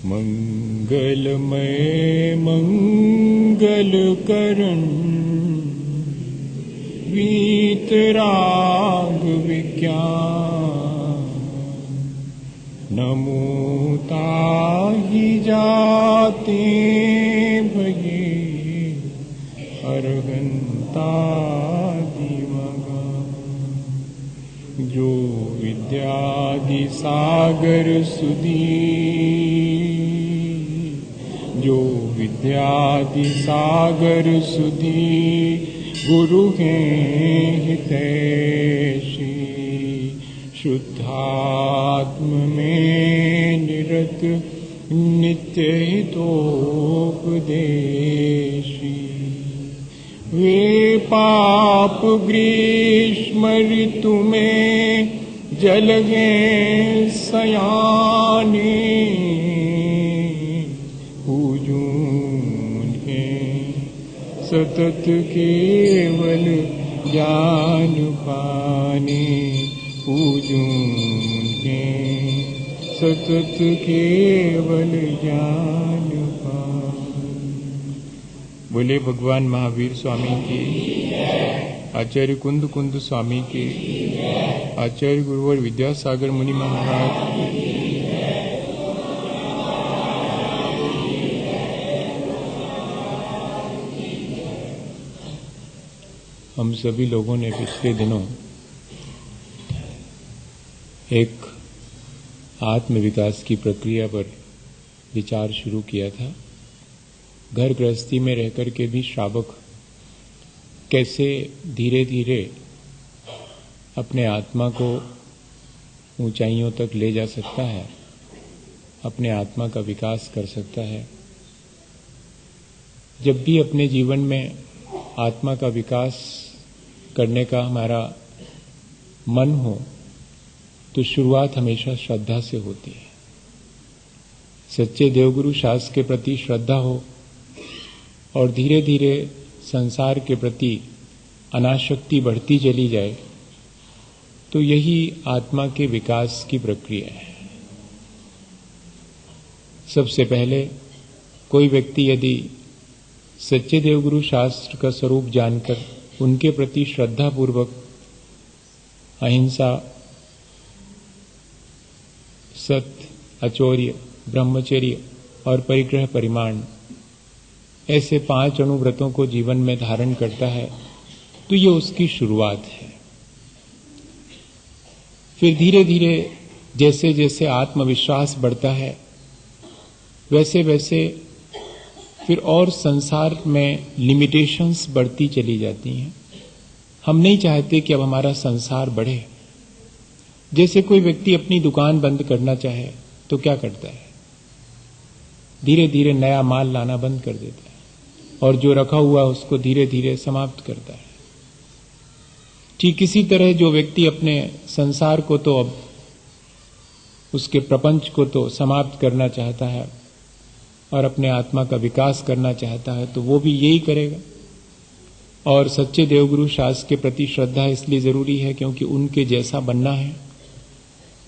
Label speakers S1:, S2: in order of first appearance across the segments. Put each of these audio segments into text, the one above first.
S1: मंगलमय मंगल करण वीतराग विज्ञान नमो ताहि जाते भये अरहंता दिमगा जो विद्यादि सागर सुधी जो विद्यादि सागर सुधी गुरु हैं हितैषी शुद्धात्म में निरत नित्य हितोपदेशी वे पाप ग्रीष्म ऋतु में जल गए सयाने सतत केवल ज्ञान पाने पूजूं के सतत केवल ज्ञान पाने। बोले भगवान महावीर स्वामी की, आचार्य कुंद कुंद स्वामी की, आचार्य गुरुवर विद्यासागर मुनि महाराज की। हम सभी लोगों ने पिछले दिनों एक आत्म विकास की प्रक्रिया पर विचार शुरू किया था। घर गृहस्थी में रहकर के भी श्रावक कैसे धीरे धीरे अपने आत्मा को ऊंचाइयों तक ले जा सकता है, अपने आत्मा का विकास कर सकता है। जब भी अपने जीवन में आत्मा का विकास करने का हमारा मन हो तो शुरुआत हमेशा श्रद्धा से होती है। सच्चे देवगुरु शास्त्र के प्रति श्रद्धा हो और धीरे धीरे संसार के प्रति अनासक्ति बढ़ती चली जाए तो यही आत्मा के विकास की प्रक्रिया है। सबसे पहले कोई व्यक्ति यदि सच्चे देवगुरु शास्त्र का स्वरूप जानकर उनके प्रति श्रद्धा पूर्वक अहिंसा, सत्य, अचौर्य, ब्रह्मचर्य और परिग्रह परिमाण ऐसे 5 अणुव्रतों को जीवन में धारण करता है तो ये उसकी शुरुआत है। फिर धीरे धीरे जैसे जैसे आत्मविश्वास बढ़ता है वैसे वैसे फिर और संसार में लिमिटेशंस बढ़ती चली जाती हैं। हम नहीं चाहते कि अब हमारा संसार बढ़े। जैसे कोई व्यक्ति अपनी दुकान बंद करना चाहे तो क्या करता है, धीरे धीरे नया माल लाना बंद कर देता है और जो रखा हुआ उसको धीरे धीरे समाप्त करता है। ठीक इसी तरह जो व्यक्ति अपने संसार को तो अब उसके प्रपंच को तो समाप्त करना चाहता है और अपने आत्मा का विकास करना चाहता है तो वो भी यही करेगा। और सच्चे देवगुरु शास्त्र के प्रति श्रद्धा इसलिए जरूरी है क्योंकि उनके जैसा बनना है,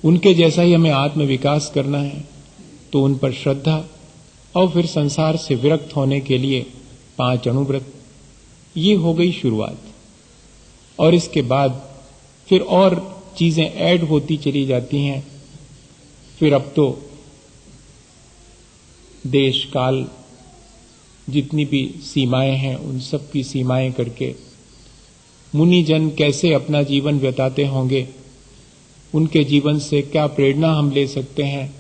S1: उनके जैसा ही हमें आत्म विकास करना है। तो उन पर श्रद्धा और फिर संसार से विरक्त होने के लिए 5 अणुव्रत, ये हो गई शुरुआत। और इसके बाद फिर और चीजें ऐड होती चली जाती हैं। फिर अब तो देश काल जितनी भी सीमाएं हैं उन सब की सीमाएं करके मुनि जन कैसे अपना जीवन व्यताते होंगे, उनके जीवन से क्या प्रेरणा हम ले सकते हैं,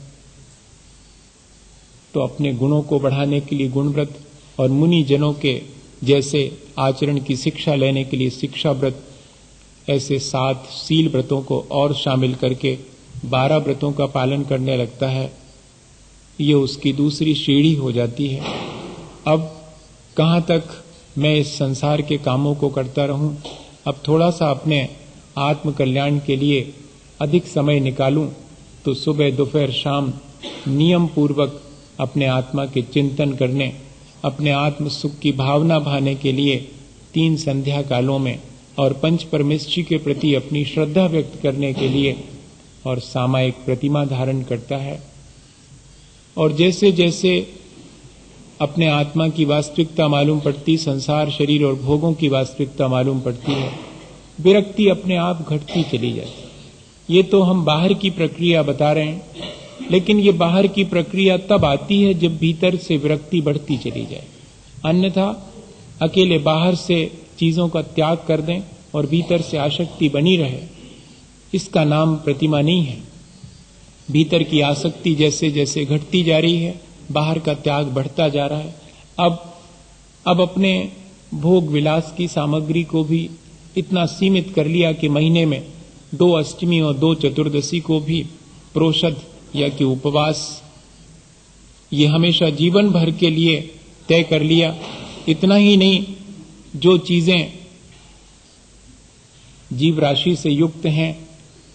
S1: तो अपने गुणों को बढ़ाने के लिए गुणव्रत और मुनि जनों के जैसे आचरण की शिक्षा लेने के लिए शिक्षा व्रत, ऐसे 7 शील व्रतों को और शामिल करके 12 व्रतों का पालन करने लगता है। ये उसकी दूसरी सीढ़ी हो जाती है। अब कहाँ तक मैं इस संसार के कामों को करता रहूं, अब थोड़ा सा अपने आत्म कल्याण के लिए अधिक समय निकालूं तो सुबह दोपहर शाम नियम पूर्वक अपने आत्मा के चिंतन करने, अपने आत्म सुख की भावना भाने के लिए 3 संध्या कालों में और पंच परमेष्ठी के प्रति अपनी श्रद्धा व्यक्त करने के लिए और सामायिक प्रतिमा धारण करता है। और जैसे जैसे अपने आत्मा की वास्तविकता मालूम पड़ती, संसार, शरीर और भोगों की वास्तविकता मालूम पड़ती है, विरक्ति अपने आप घटती चली जाती। ये तो हम बाहर की प्रक्रिया बता रहे हैं, लेकिन ये बाहर की प्रक्रिया तब आती है जब भीतर से विरक्ति बढ़ती चली जाए। अन्यथा अकेले बाहर से चीजों का त्याग कर दें और भीतर से आसक्ति बनी रहे, इसका नाम प्रतिमा नहीं है। भीतर की आसक्ति जैसे जैसे घटती जा रही है, बाहर का त्याग बढ़ता जा रहा है। अब अपने भोग विलास की सामग्री को भी इतना सीमित कर लिया कि महीने में 2 अष्टमी और 2 चतुर्दशी को भी प्रोषद या कि उपवास, ये हमेशा जीवन भर के लिए तय कर लिया। इतना ही नहीं, जो चीजें जीव राशि से युक्त हैं,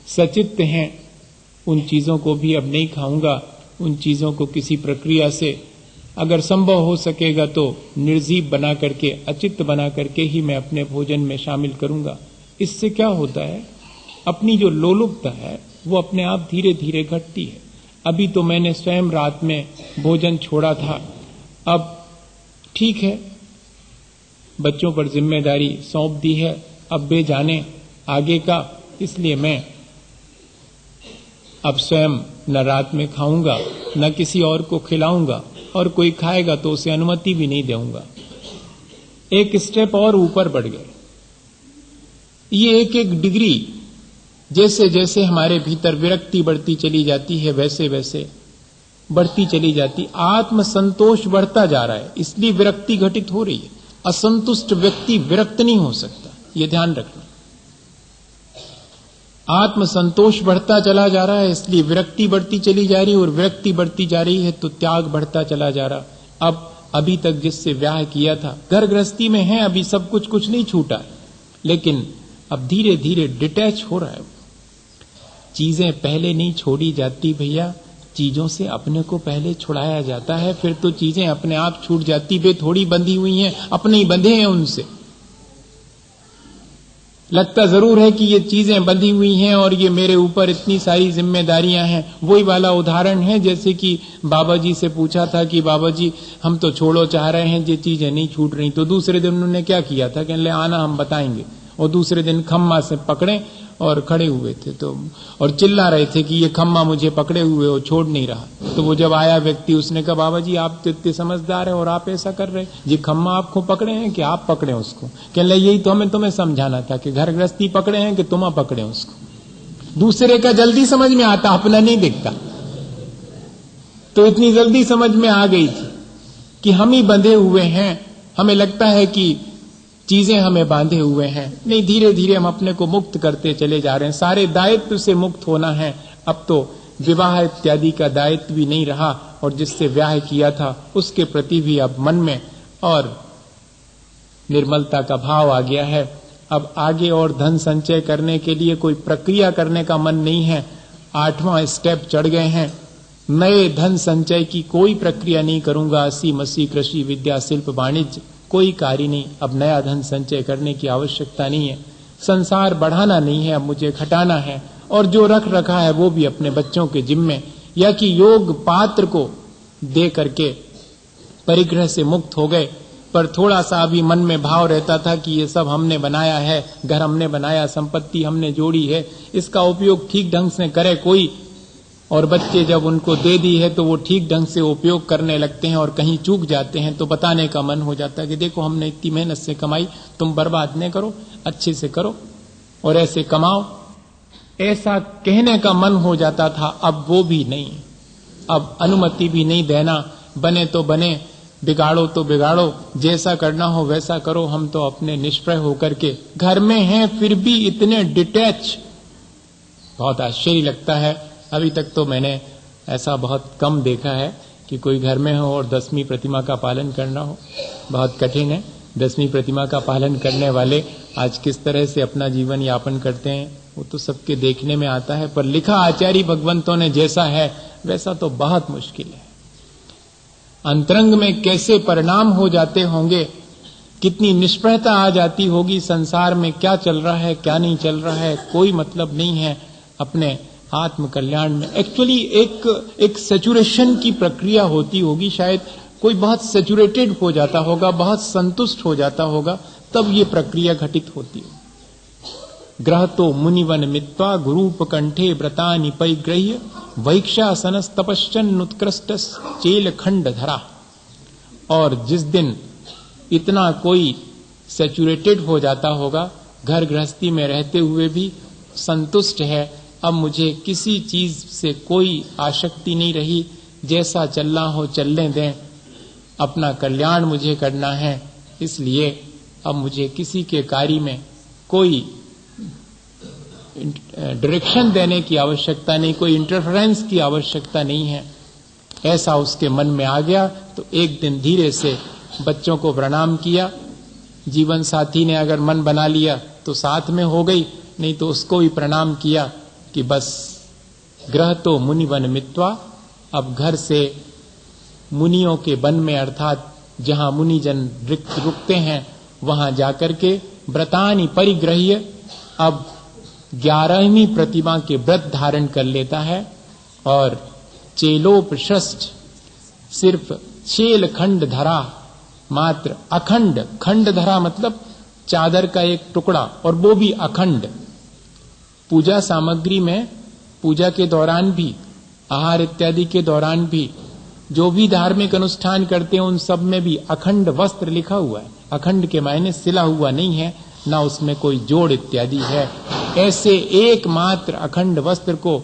S1: सचित्त हैं, उन चीजों को भी अब नहीं खाऊंगा। उन चीजों को किसी प्रक्रिया से अगर संभव हो सकेगा तो निर्जीव बना करके, अचित्त बना करके ही मैं अपने भोजन में शामिल करूंगा। इससे क्या होता है, अपनी जो लोलुपता है वो अपने आप धीरे धीरे घटती है। अभी तो मैंने स्वयं रात में भोजन छोड़ा था, अब ठीक है, बच्चों पर जिम्मेदारी सौंप दी है, अब वे जाने आगे का, इसलिए मैं अब स्वयं न रात में खाऊंगा न किसी और को खिलाऊंगा, और कोई खाएगा तो उसे अनुमति भी नहीं दूंगा। एक स्टेप और ऊपर बढ़ गए। ये एक एक डिग्री, जैसे जैसे हमारे भीतर विरक्ति बढ़ती चली जाती है वैसे वैसे बढ़ती चली जाती, आत्म संतोष बढ़ता जा रहा है, इसलिए विरक्ति घटित हो रही है। असंतुष्ट व्यक्ति विरक्त नहीं हो सकता, ये ध्यान रखना। आत्म संतोष बढ़ता चला जा रहा है, इसलिए विरक्ति बढ़ती चली जा रही है, और विरक्ति बढ़ती जा रही है तो त्याग बढ़ता चला जा रहा। अब अभी तक जिससे ब्याह किया था, घर गृहस्थी में है, अभी सब कुछ नहीं छूटा, लेकिन अब धीरे धीरे डिटैच हो रहा है। चीजें पहले नहीं छोड़ी जाती भैया, चीजों से अपने को पहले छुड़ाया जाता है, फिर तो चीजें अपने आप छूट जाती। वे थोड़ी बंधी हुई हैं, अपने ही बंधे हैं उनसे। लगता जरूर है कि ये चीजें बंधी हुई हैं और ये मेरे ऊपर इतनी सारी जिम्मेदारियां हैं। वही वाला उदाहरण है जैसे कि बाबा जी से पूछा था कि बाबा जी हम तो छोड़ो चाह रहे हैं, ये चीजें नहीं छूट रही। तो दूसरे दिन उन्होंने क्या किया था कि ले आना हम बताएंगे, और दूसरे दिन खम्मा से पकड़े और खड़े हुए थे तो और चिल्ला रहे थे कि ये खम्मा मुझे पकड़े हुए और छोड़ नहीं रहा। तो वो जब आया व्यक्ति, उसने कहा बाबा जी आप तो इतने समझदार है और आप ऐसा कर रहे, ये खम्मा आपको पकड़े हैं कि आप पकड़े उसको? कहने यही तो हमें तुम्हें समझाना था कि घर गृहस्थी पकड़े हैं कि तुम पकड़े उसको। दूसरे का जल्दी समझ में आता, अपना नहीं दिखता। तो इतनी जल्दी समझ में आ गई थी कि हम ही बंधे हुए हैं, हमें लगता है कि चीजें हमें बांधे हुए हैं। नहीं, धीरे धीरे हम अपने को मुक्त करते चले जा रहे हैं। सारे दायित्व से मुक्त होना है। अब तो विवाह इत्यादि का दायित्व भी नहीं रहा, और जिससे ब्याह किया था उसके प्रति भी अब मन में और निर्मलता का भाव आ गया है। अब आगे और धन संचय करने के लिए कोई प्रक्रिया करने का मन नहीं है। 8वां स्टेप चढ़ गए हैं। नए धन संचय की कोई प्रक्रिया नहीं करूंगा। 80 कृषि विद्या शिल्प वाणिज्य कोई कार्य नहीं। अब नया धन संचय करने की आवश्यकता नहीं है। संसार बढ़ाना नहीं है, अब मुझे घटाना है। और जो रख रखा है वो भी अपने बच्चों के जिम्मे, या कि योग पात्र को दे करके परिग्रह से मुक्त हो गए। पर थोड़ा सा अभी मन में भाव रहता था कि ये सब हमने बनाया है, घर हमने बनाया, संपत्ति हमने जोड़ी है, इसका उपयोग ठीक ढंग से करे कोई। और बच्चे जब उनको दे दी है तो वो ठीक ढंग से उपयोग करने लगते हैं और कहीं चूक जाते हैं तो बताने का मन हो जाता है कि देखो हमने इतनी मेहनत से कमाई, तुम बर्बाद नहीं करो, अच्छे से करो और ऐसे कमाओ। ऐसा कहने का मन हो जाता था, अब वो भी नहीं। अब अनुमति भी नहीं देना, बने तो बने, बिगाड़ो तो बिगाड़ो, जैसा करना हो वैसा करो। हम तो अपने निष्प्रय होकर के घर में हैं, फिर भी इतने डिटैच। बहुत आश्चर्य लगता है। अभी तक तो मैंने ऐसा बहुत कम देखा है कि कोई घर में हो और 10वीं प्रतिमा का पालन करना हो। बहुत कठिन है। 10वीं प्रतिमा का पालन करने वाले आज किस तरह से अपना जीवन यापन करते हैं वो तो सबके देखने में आता है। पर लिखा आचार्य भगवंतों ने जैसा है वैसा तो बहुत मुश्किल है। अंतरंग में कैसे परिणाम हो जाते होंगे, कितनी निष्प्रहता आ जाती होगी, संसार में क्या चल रहा है क्या नहीं चल रहा है कोई मतलब नहीं है अपने आत्म कल्याण में। एक्चुअली एक सैचुरेशन की प्रक्रिया होती होगी, शायद कोई बहुत सैचुरेटेड हो जाता होगा, बहुत संतुष्ट हो जाता होगा, तब ये प्रक्रिया घटित होती है। ग्रह तो मुनिवन मित्वा गुरूप कंठे व्रतानि परिग्रह्य वैक्षासनस तपश्चन उत्कृष्टस चेल खंड धरा। और जिस दिन इतना कोई सैचुरेटेड हो जाता होगा, घर गृहस्थी में रहते हुए भी संतुष्ट है, अब मुझे किसी चीज से कोई आसक्ति नहीं रही, जैसा चलना हो चलने दें, अपना कल्याण मुझे करना है, इसलिए अब मुझे किसी के कार्य में कोई डायरेक्शन देने की आवश्यकता नहीं, कोई इंटरफेरेंस की आवश्यकता नहीं है, ऐसा उसके मन में आ गया। तो एक दिन धीरे से बच्चों को प्रणाम किया, जीवन साथी ने अगर मन बना लिया तो साथ में हो गई, नहीं तो उसको भी प्रणाम किया कि बस ग्रह तो मुनिवन मित्वा, अब घर से मुनियों के वन में अर्थात जहां मुनिजन रुकते हैं वहां जाकर के व्रतानि परिग्रह्य, अब 11वीं प्रतिमा के व्रत धारण कर लेता है। और चेलोपृष्ठ, सिर्फ चेल खंड धरा, मात्र अखंड, खंड धरा मतलब चादर का एक टुकड़ा, और वो भी अखंड। पूजा सामग्री में पूजा के दौरान भी, आहार इत्यादि के दौरान भी, जो भी धार्मिक अनुष्ठान करते हैं उन सब में भी अखंड वस्त्र लिखा हुआ है। अखंड के मायने सिला हुआ नहीं है, ना उसमें कोई जोड़ इत्यादि है। ऐसे एकमात्र अखंड वस्त्र को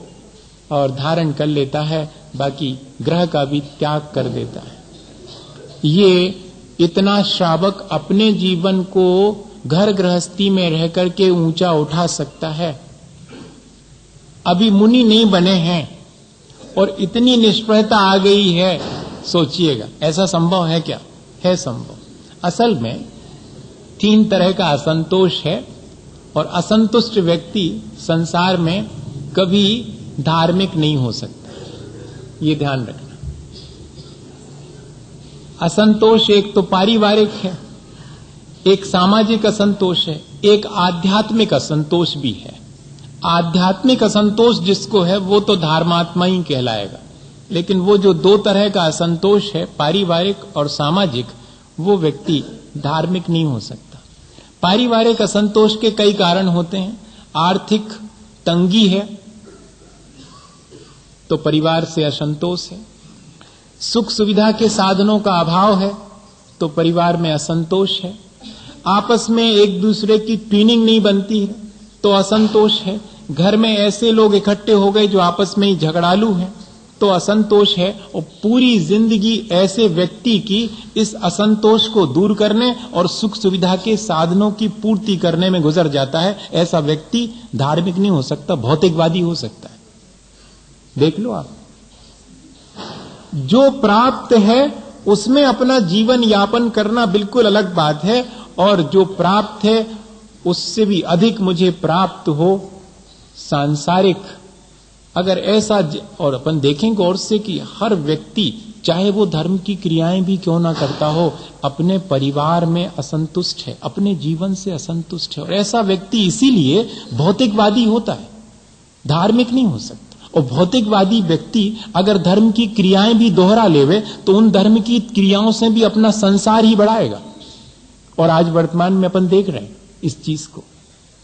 S1: और धारण कर लेता है, बाकी ग्रह का भी त्याग कर देता है। ये इतना श्रावक अपने जीवन को घर गृहस्थी में रह करके ऊंचा उठा सकता है। अभी मुनि नहीं बने हैं और इतनी निष्प्रहता आ गई है, सोचिएगा ऐसा संभव है क्या? है संभव। असल में 3 तरह का असंतोष है, और असंतुष्ट व्यक्ति संसार में कभी धार्मिक नहीं हो सकता, ये ध्यान रखना। असंतोष एक तो पारिवारिक है, एक सामाजिक असंतोष है, एक आध्यात्मिक असंतोष भी है। आध्यात्मिक असंतोष जिसको है वो तो धर्मात्मा ही कहलाएगा, लेकिन वो जो 2 तरह का असंतोष है, पारिवारिक और सामाजिक, वो व्यक्ति धार्मिक नहीं हो सकता। पारिवारिक असंतोष के कई कारण होते हैं। आर्थिक तंगी है तो परिवार से असंतोष है, सुख सुविधा के साधनों का अभाव है तो परिवार में असंतोष है, आपस में एक दूसरे की ट्यूनिंग नहीं बनती है तो असंतोष है, घर में ऐसे लोग इकट्ठे हो गए जो आपस में ही झगड़ालू हैं तो असंतोष है। और पूरी जिंदगी ऐसे व्यक्ति की इस असंतोष को दूर करने और सुख सुविधा के साधनों की पूर्ति करने में गुजर जाता है। ऐसा व्यक्ति धार्मिक नहीं हो सकता, भौतिकवादी हो सकता है। देख लो आप, जो प्राप्त है उसमें अपना जीवन यापन करना बिल्कुल अलग बात है, और जो प्राप्त है उससे भी अधिक मुझे प्राप्त हो सांसारिक, अगर ऐसा, और अपन देखें गौर से कि हर व्यक्ति चाहे वो धर्म की क्रियाएं भी क्यों ना करता हो, अपने परिवार में असंतुष्ट है, अपने जीवन से असंतुष्ट है, और ऐसा व्यक्ति इसीलिए भौतिकवादी होता है, धार्मिक नहीं हो सकता। और भौतिकवादी व्यक्ति अगर धर्म की क्रियाएं भी दोहरा लेवे तो उन धर्म की क्रियाओं से भी अपना संसार ही बढ़ाएगा, और आज वर्तमान में अपन देख रहे हैं इस चीज को।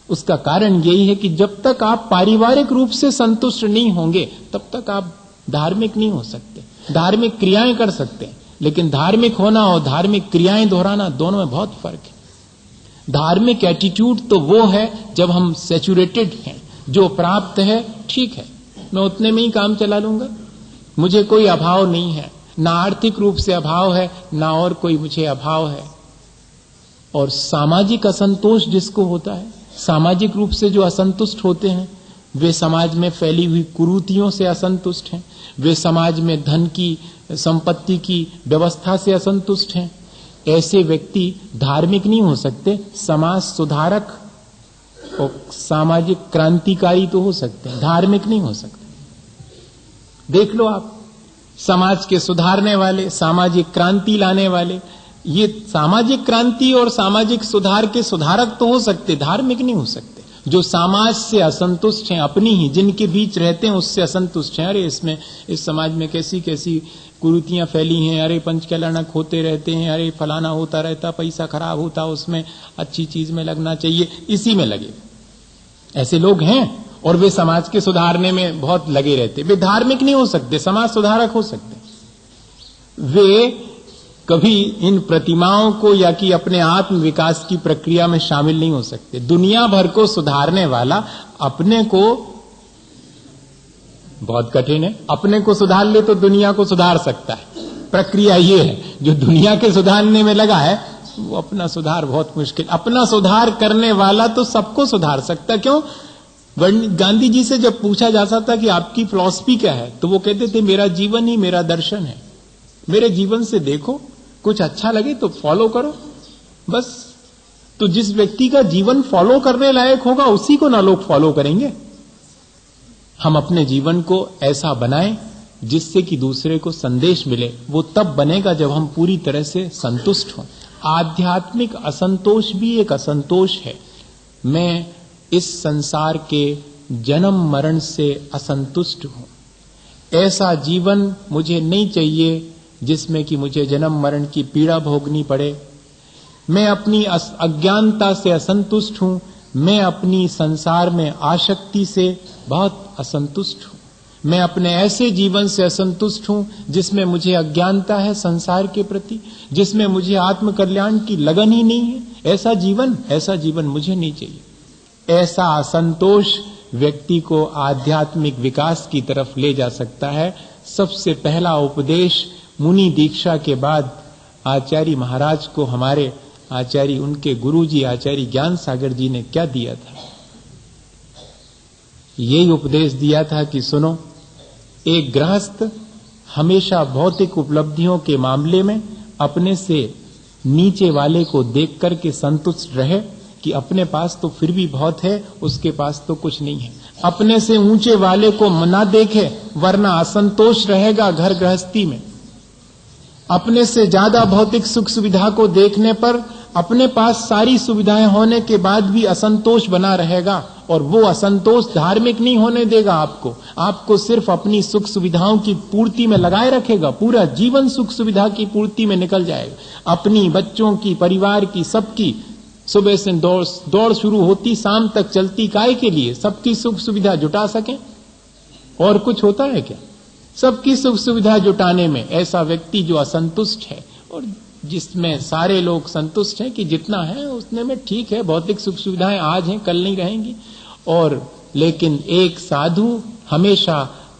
S1: उसका कारण यही है कि जब तक आप पारिवारिक रूप से संतुष्ट नहीं होंगे तब तक आप धार्मिक नहीं हो सकते। धार्मिक क्रियाएं कर सकते हैं, लेकिन धार्मिक होना और धार्मिक क्रियाएं दोहराना दोनों में बहुत फर्क है। धार्मिक एटीट्यूड तो वो है जब हम सैचुरेटेड हैं, जो प्राप्त है ठीक है, मैं उतने में ही काम चला लूंगा, मुझे कोई अभाव नहीं है, ना आर्थिक रूप से अभाव है ना और कोई मुझे अभाव है। और सामाजिक असंतोष जिसको होता है, सामाजिक रूप से जो असंतुष्ट होते हैं वे समाज में फैली हुई कुरीतियों से असंतुष्ट हैं, वे समाज में धन की, संपत्ति की व्यवस्था से असंतुष्ट हैं। ऐसे व्यक्ति धार्मिक नहीं हो सकते, समाज सुधारक और सामाजिक क्रांतिकारी तो हो सकते हैं, धार्मिक नहीं हो सकते। देख लो आप, समाज के सुधारने वाले, सामाजिक क्रांति लाने वाले, ये सामाजिक क्रांति और सामाजिक सुधार के सुधारक तो हो सकते, धार्मिक नहीं हो सकते। जो समाज से असंतुष्ट हैं, अपनी ही जिनके बीच रहते हैं उससे असंतुष्ट हैं, अरे इसमें इस समाज में कैसी कैसी कुरीतियां फैली हैं, अरे पंचकलनक होते रहते हैं, अरे फलाना होता रहता, पैसा खराब होता, उसमें अच्छी चीज में लगना चाहिए, इसी में लगे। ऐसे लोग हैं और वे समाज के सुधारने में बहुत लगे रहते। वे धार्मिक नहीं हो सकते, समाज सुधारक हो सकते। वे कभी इन प्रतिमाओं को या कि अपने आत्म विकास की प्रक्रिया में शामिल नहीं हो सकते। दुनिया भर को सुधारने वाला अपने को बहुत कठिन है। अपने को सुधार ले तो दुनिया को सुधार सकता है। प्रक्रिया ये है, जो दुनिया के सुधारने में लगा है वो अपना सुधार बहुत मुश्किल। अपना सुधार करने वाला तो सबको सुधार सकता। क्यों? गांधी जी से जब पूछा जाता था कि आपकी फिलॉसफी क्या है, तो वो कहते थे मेरा जीवन ही मेरा दर्शन है। मेरे जीवन से देखो, कुछ अच्छा लगे तो फॉलो करो, बस। तो जिस व्यक्ति का जीवन फॉलो करने लायक होगा उसी को ना लोग फॉलो करेंगे। हम अपने जीवन को ऐसा बनाएं जिससे कि दूसरे को संदेश मिले। वो तब बनेगा जब हम पूरी तरह से संतुष्ट हों। आध्यात्मिक असंतोष भी एक असंतोष है। मैं इस संसार के जन्म मरण से असंतुष्ट हूं। ऐसा जीवन मुझे नहीं चाहिए जिसमें कि मुझे जन्म मरण की पीड़ा भोगनी पड़े। मैं अपनी अज्ञानता से असंतुष्ट हूं। मैं अपनी संसार में आसक्ति से बहुत असंतुष्ट हूं। मैं अपने ऐसे जीवन से असंतुष्ट हूं जिसमें मुझे अज्ञानता है संसार के प्रति, जिसमें मुझे आत्म कल्याण की लगन ही नहीं है। ऐसा जीवन मुझे नहीं चाहिए। ऐसा असंतोष व्यक्ति को आध्यात्मिक विकास की तरफ ले जा सकता है। सबसे पहला उपदेश मुनि दीक्षा के बाद आचार्य महाराज को हमारे आचार्य, उनके गुरुजी आचार्य ज्ञान सागर जी ने क्या दिया था? यही उपदेश दिया था कि सुनो, एक गृहस्थ हमेशा भौतिक उपलब्धियों के मामले में अपने से नीचे वाले को देख करके संतुष्ट रहे कि अपने पास तो फिर भी बहुत है, उसके पास तो कुछ नहीं है। अपने से ऊंचे वाले को ना देखे, वरना असंतोष रहेगा घर गृहस्थी में। अपने से ज्यादा भौतिक सुख सुविधा को देखने पर अपने पास सारी सुविधाएं होने के बाद भी असंतोष बना रहेगा, और वो असंतोष धार्मिक नहीं होने देगा आपको सिर्फ अपनी सुख सुविधाओं की पूर्ति में लगाए रखेगा। पूरा जीवन सुख सुविधा की पूर्ति में निकल जाएगा। अपनी, बच्चों की, परिवार की, सबकी सुबह से दौड़ शुरू होती, शाम तक चलती, काय के लिए? सबकी सुख सुविधा जुटा सकें। और कुछ होता है क्या? सबकी सुख सुविधा जुटाने में ऐसा व्यक्ति जो असंतुष्ट है, और जिसमें सारे लोग संतुष्ट हैं कि जितना है उतने में ठीक है, भौतिक सुख सुविधाएं आज हैं कल नहीं रहेंगी, और लेकिन एक साधु हमेशा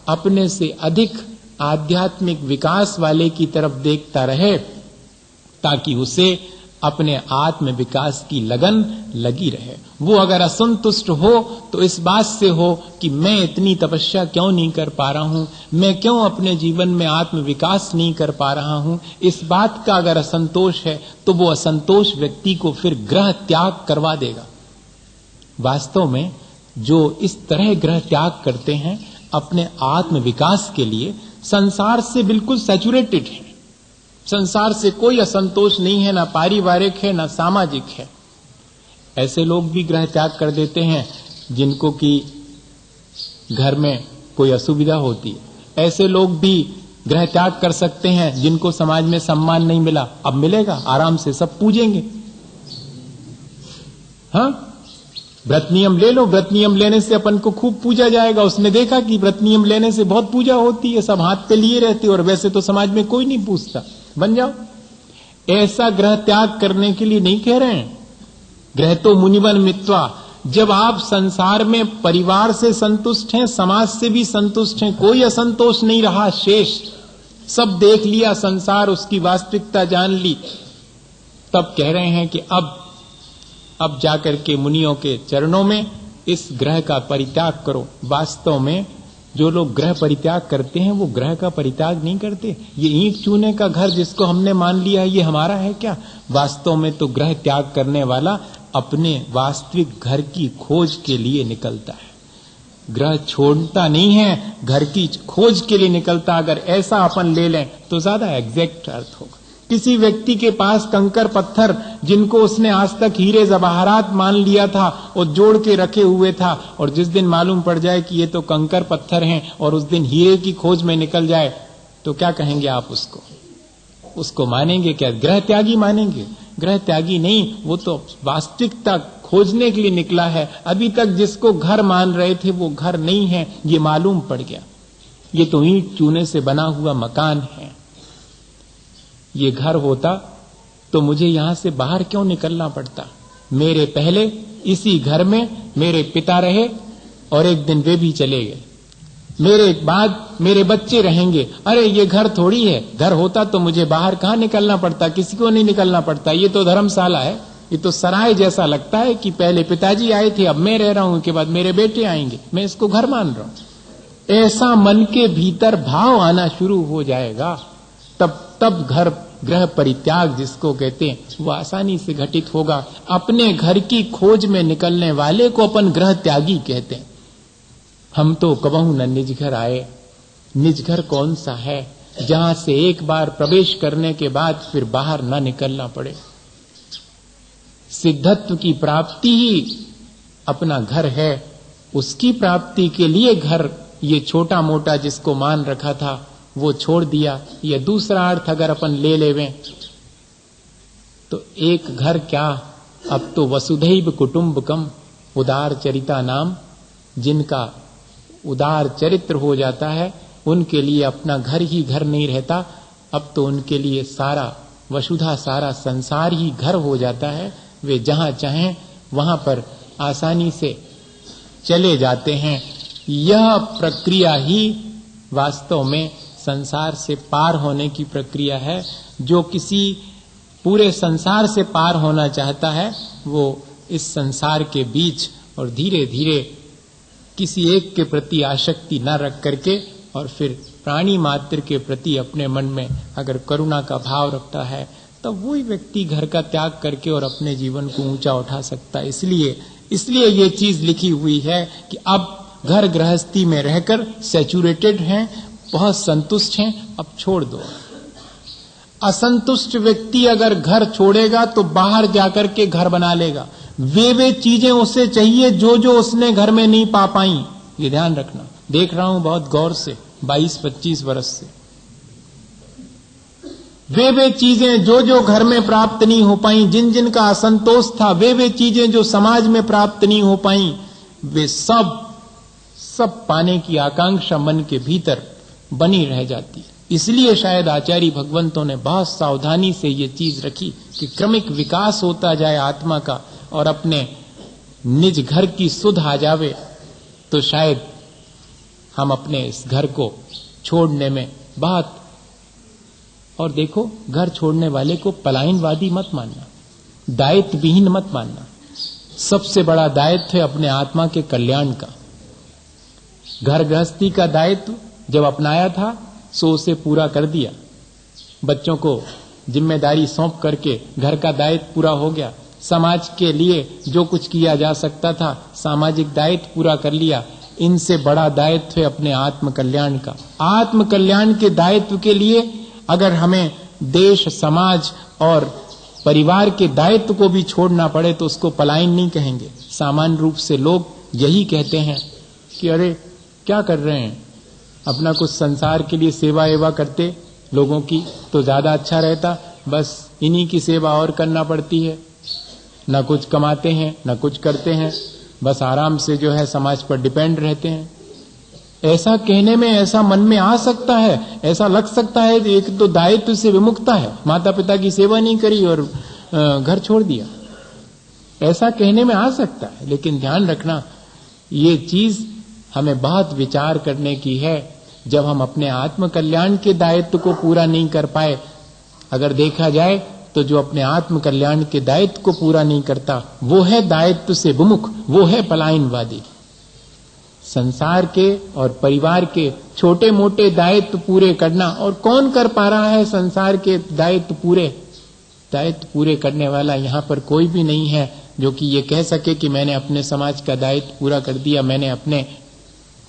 S1: अपने से अधिक आध्यात्मिक विकास वाले की तरफ देखता रहे, ताकि उसे अपने आत्म विकास की लगन लगी रहे। वो अगर असंतुष्ट हो तो इस बात से हो कि मैं इतनी तपस्या क्यों नहीं कर पा रहा हूं, मैं क्यों अपने जीवन में आत्म विकास नहीं कर पा रहा हूं, इस बात का अगर असंतोष है तो वो असंतोष व्यक्ति को फिर ग्रह त्याग करवा देगा। वास्तव में जो इस तरह ग्रह त्याग करते हैं अपने आत्म विकास के लिए, संसार से बिल्कुल सैचुरेटेड है, संसार से कोई असंतोष नहीं है, ना पारिवारिक है ना सामाजिक है, ऐसे लोग भी ग्रह त्याग कर देते हैं जिनको कि घर में कोई असुविधा होती है। ऐसे लोग भी ग्रह त्याग कर सकते हैं जिनको समाज में सम्मान नहीं मिला, अब मिलेगा, आराम से सब पूजेंगे। हाँ, व्रत नियम ले लो, व्रत नियम लेने से अपन को खूब पूजा जाएगा। उसने देखा कि व्रत नियम लेने से बहुत पूजा होती है, सब हाथ पे लिए रहते, और वैसे तो समाज में कोई नहीं पूछता, बन जाओ। ऐसा ग्रह त्याग करने के लिए नहीं कह रहे हैं। ग्रह तो मुनिवन मित्वा, जब आप संसार में परिवार से संतुष्ट हैं, समाज से भी संतुष्ट हैं, कोई असंतोष नहीं रहा शेष, सब देख लिया संसार, उसकी वास्तविकता जान ली, तब कह रहे हैं कि अब जाकर के मुनियों के चरणों में इस ग्रह का परित्याग करो। वास्तव में जो लोग ग्रह परित्याग करते हैं वो ग्रह का परित्याग नहीं करते। ये ईंट चूने का घर जिसको हमने मान लिया है ये हमारा है क्या? वास्तव में तो ग्रह त्याग करने वाला अपने वास्तविक घर की खोज के लिए निकलता है। ग्रह छोड़ता नहीं है, घर की खोज के लिए निकलता। अगर ऐसा अपन ले लें तो ज्यादा एग्जैक्ट अर्थ होगा। किसी व्यक्ति के पास कंकर पत्थर जिनको उसने आज तक हीरे जवाहरात मान लिया था और जोड़ के रखे हुए था, और जिस दिन मालूम पड़ जाए कि ये तो कंकर पत्थर हैं और उस दिन हीरे की खोज में निकल जाए, तो क्या कहेंगे आप उसको मानेंगे क्या? ग्रह त्यागी मानेंगे? ग्रह त्यागी नहीं, वो तो वास्तविकता खोजने के लिए निकला है। अभी तक जिसको घर मान रहे थे वो घर नहीं है, ये मालूम पड़ गया। ये तो ईंट चूने से बना हुआ मकान है। ये घर होता तो मुझे यहां से बाहर क्यों निकलना पड़ता? मेरे पहले इसी घर में मेरे पिता रहे और एक दिन वे भी चले गए। मेरे बाद मेरे बच्चे रहेंगे। अरे ये घर थोड़ी है, घर होता तो मुझे बाहर कहां निकलना पड़ता? किसी को नहीं निकलना पड़ता। ये तो धर्मशाला है, ये तो सराय जैसा लगता है कि पहले पिताजी आए थे, अब मैं रह रहा हूं, के बाद मेरे बेटे आएंगे, मैं इसको घर मान रहा हूं। ऐसा मन के भीतर भाव आना शुरू हो जाएगा, तब घर ग्रह परित्याग जिसको कहते हैं वो आसानी से घटित होगा। अपने घर की खोज में निकलने वाले को अपन ग्रह त्यागी कहते हैं। हम तो कबहू न निज घर आए। निज घर कौन सा है जहां से एक बार प्रवेश करने के बाद फिर बाहर न निकलना पड़े? सिद्धत्व की प्राप्ति ही अपना घर है। उसकी प्राप्ति के लिए घर, ये छोटा मोटा जिसको मान रखा था वो छोड़ दिया। ये दूसरा अर्थ अगर अपन ले लेवें तो एक घर क्या, अब तो वसुधैव कुटुंबकम उदार चरिता नाम, जिनका उदार चरित्र हो जाता है उनके लिए अपना घर ही घर नहीं रहता। अब तो उनके लिए सारा वसुधा, सारा संसार ही घर हो जाता है। वे जहां चाहें वहां पर आसानी से चले जाते हैं। यह प्रक्रिया ही वास्तव में संसार से पार होने की प्रक्रिया है। जो किसी पूरे संसार से पार होना चाहता है वो इस संसार के बीच और धीरे धीरे किसी एक के प्रति आसक्ति न रख करके और फिर प्राणी मात्र के प्रति अपने मन में अगर करुणा का भाव रखता है तब वही व्यक्ति घर का त्याग करके और अपने जीवन को ऊंचा उठा सकता है। इसलिए ये चीज लिखी हुई है कि अब घर गृहस्थी में रहकर सैचुरेटेड हैं, बहुत संतुष्ट हैं, अब छोड़ दो। असंतुष्ट व्यक्ति अगर घर छोड़ेगा तो बाहर जाकर के घर बना लेगा। वे चीजें उसे चाहिए जो उसने घर में नहीं पा पाई। ये ध्यान रखना। देख रहा हूं बहुत गौर से 22-25 वर्ष से। वे चीजें जो घर में प्राप्त नहीं हो पाई, जिन का असंतोष था, वे चीजें जो समाज में प्राप्त नहीं हो पाई, वे सब पाने की आकांक्षा मन के भीतर बनी रह जाती है। इसलिए शायद आचार्य भगवंतों ने बहुत सावधानी से ये चीज रखी कि क्रमिक विकास होता जाए आत्मा का और अपने निज घर की सुध आ जावे तो शायद हम अपने इस घर को छोड़ने में बहुत। और देखो, घर छोड़ने वाले को पलायनवादी मत मानना, दायित्व विहीन मत मानना। सबसे बड़ा दायित्व है अपने आत्मा के कल्याण का। घर गृहस्थी का दायित्व जब अपनाया था सो उसे पूरा कर दिया। बच्चों को जिम्मेदारी सौंप करके घर का दायित्व पूरा हो गया। समाज के लिए जो कुछ किया जा सकता था सामाजिक दायित्व पूरा कर लिया। इनसे बड़ा दायित्व है अपने आत्म कल्याण का। आत्म कल्याण के दायित्व के लिए अगर हमें देश, समाज और परिवार के दायित्व को भी छोड़ना पड़े तो उसको पलायन नहीं कहेंगे। सामान्य रूप से लोग यही कहते हैं कि अरे क्या कर रहे हैं, अपना कुछ संसार के लिए सेवा एवा करते लोगों की तो ज्यादा अच्छा रहता। बस इन्हीं की सेवा और करना पड़ती है, न कुछ कमाते हैं न कुछ करते हैं, बस आराम से जो है समाज पर डिपेंड रहते हैं। ऐसा कहने में, ऐसा मन में आ सकता है, ऐसा लग सकता है कि एक तो दायित्व से विमुखता है, माता पिता की सेवा नहीं करी और घर छोड़ दिया, ऐसा कहने में आ सकता है। लेकिन ध्यान रखना, ये चीज हमें बहुत विचार करने की है। जब हम अपने आत्म कल्याण के दायित्व को पूरा नहीं कर पाए, अगर देखा जाए तो जो अपने आत्म कल्याण के दायित्व को पूरा नहीं करता वो है दायित्व से विमुख, वो है पलायनवादी। संसार के और परिवार के छोटे मोटे दायित्व पूरे करना, और कौन कर पा रहा है संसार के दायित्व पूरे? दायित्व पूरे करने वाला यहाँ पर कोई भी नहीं है जो कि ये कह सके कि मैंने अपने समाज का दायित्व पूरा कर दिया, मैंने अपने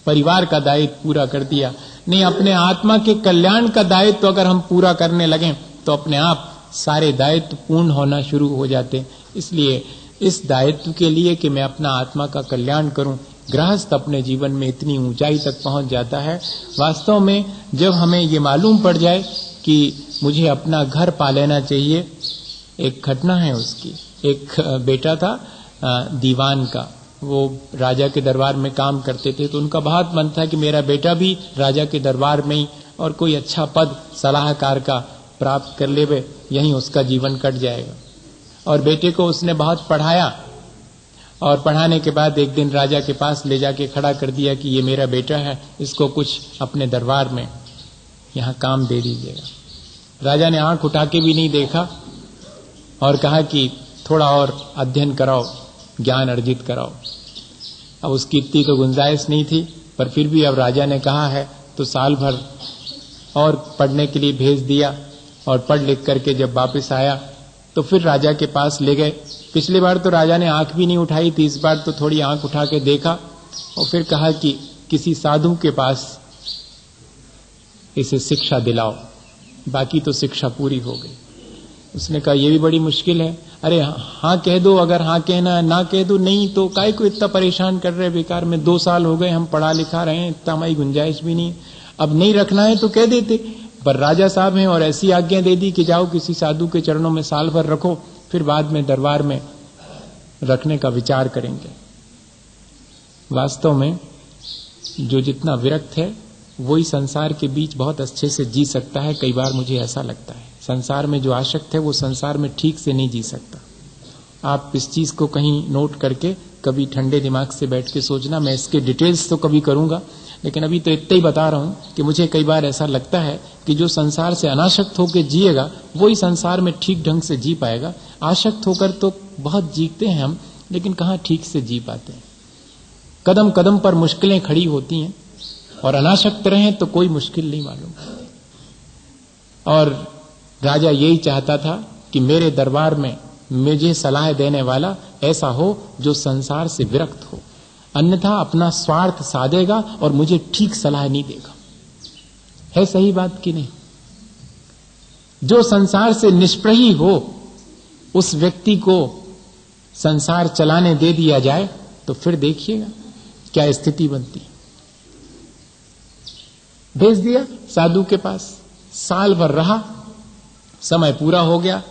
S1: परिवार का दायित्व पूरा कर दिया। नहीं, अपने आत्मा के कल्याण का दायित्व अगर हम पूरा करने लगें तो अपने आप सारे दायित्व पूर्ण होना शुरू हो जाते हैं। इसलिए इस दायित्व के लिए कि मैं अपना आत्मा का कल्याण करूं, गृहस्थ अपने जीवन में इतनी ऊंचाई तक पहुंच जाता है। वास्तव में जब हमें ये मालूम पड़ जाए कि मुझे अपना घर पा लेना चाहिए, एक घटना है उसकी। एक बेटा था दीवान का, वो राजा के दरबार में काम करते थे, तो उनका बहुत मन था कि मेरा बेटा भी राजा के दरबार में ही और कोई अच्छा पद सलाहकार का प्राप्त कर लेवे, यहीं उसका जीवन कट जाएगा। और बेटे को उसने बहुत पढ़ाया और पढ़ाने के बाद एक दिन राजा के पास ले जाके खड़ा कर दिया कि ये मेरा बेटा है, इसको कुछ अपने दरबार में यहाँ काम दे दीजिएगा। राजा ने आंख उठा के भी नहीं देखा और कहा कि थोड़ा और अध्ययन कराओ, ज्ञान अर्जित कराओ। अब उसकी इतनी तो गुंजाइश नहीं थी, पर फिर भी अब राजा ने कहा है तो साल भर और पढ़ने के लिए भेज दिया। और पढ़ लिख करके जब वापस आया तो फिर राजा के पास ले गए। पिछली बार तो राजा ने आंख भी नहीं उठाई थी, इस बार तो थोड़ी आंख उठा के देखा और फिर कहा कि किसी साधु के पास इसे शिक्षा दिलाओ, बाकी तो शिक्षा पूरी हो गई। उसने कहा ये भी बड़ी मुश्किल है। अरे हाँ कह दो, अगर हाँ कहना है, ना कह दो नहीं तो काहे को इतना परेशान कर रहे बेकार में। 2 साल हो गए हम पढ़ा लिखा रहे हैं, इतना हमारी गुंजाइश भी नहीं। अब नहीं रखना है तो कह देते, पर राजा साहब हैं और ऐसी आज्ञा दे दी कि जाओ किसी साधु के चरणों में साल भर रखो, फिर बाद में दरबार में रखने का विचार करेंगे। वास्तव में जो जितना विरक्त है वही संसार के बीच बहुत अच्छे से जी सकता है। कई बार मुझे ऐसा लगता है संसार में जो आसक्त है वो संसार में ठीक से नहीं जी सकता। आप इस चीज को कहीं नोट करके कभी ठंडे दिमाग से बैठ के सोचना। मैं इसके डिटेल्स तो कभी करूंगा, लेकिन अभी तो इतना ही बता रहा हूं कि मुझे कई बार ऐसा लगता है कि जो संसार से अनासक्त होकर जिएगा वही संसार में ठीक ढंग से जी पाएगा। आसक्त होकर तो बहुत जीते हैं हम, लेकिन कहाँ ठीक से जी पाते हैं। कदम कदम पर मुश्किलें खड़ी होती हैं और अनासक्त रहें तो कोई मुश्किल नहीं मालूम। और राजा यही चाहता था कि मेरे दरबार में मुझे सलाह देने वाला ऐसा हो जो संसार से विरक्त हो, अन्यथा अपना स्वार्थ साधेगा और मुझे ठीक सलाह नहीं देगा। है सही बात कि नहीं? जो संसार से निष्प्रही हो उस व्यक्ति को संसार चलाने दे दिया जाए तो फिर देखिएगा क्या स्थिति बनती। भेज दिया साधु के पास, साल भर रहा, समय पूरा हो गया,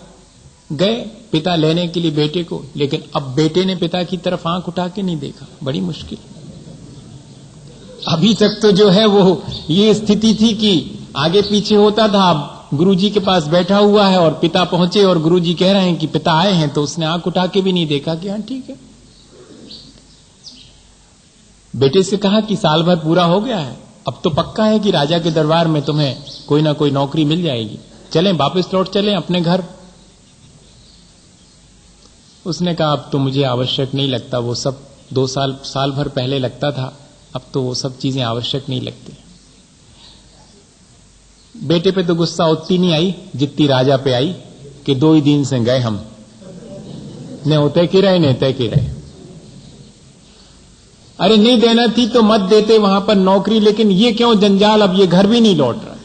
S1: गए पिता लेने के लिए बेटे को, लेकिन अब बेटे ने पिता की तरफ आंख उठा के नहीं देखा। बड़ी मुश्किल। अभी तक तो जो है वो ये स्थिति थी कि आगे पीछे होता था। अब गुरुजी के पास बैठा हुआ है और पिता पहुंचे और गुरुजी कह रहे हैं कि पिता आए हैं, तो उसने आंख उठा के भी नहीं देखा कि हाँ ठीक है। बेटे से कहा कि साल भर पूरा हो गया है, अब तो पक्का है कि राजा के दरबार में तुम्हें कोई ना कोई नौकरी मिल जाएगी, चलें वापस लौट चलें अपने घर। उसने कहा अब तो मुझे आवश्यक नहीं लगता, वो सब 2 साल भर पहले लगता था, अब तो वो सब चीजें आवश्यक नहीं लगती। बेटे पे तो गुस्सा उतनी नहीं आई जितनी राजा पे आई कि 2 ही दिन से गए हम, ने होते कि रहे, ने तय कि रहे। अरे नहीं देना थी तो मत देते वहां पर नौकरी, लेकिन ये क्यों जंजाल, अब ये घर भी नहीं लौट रहा है।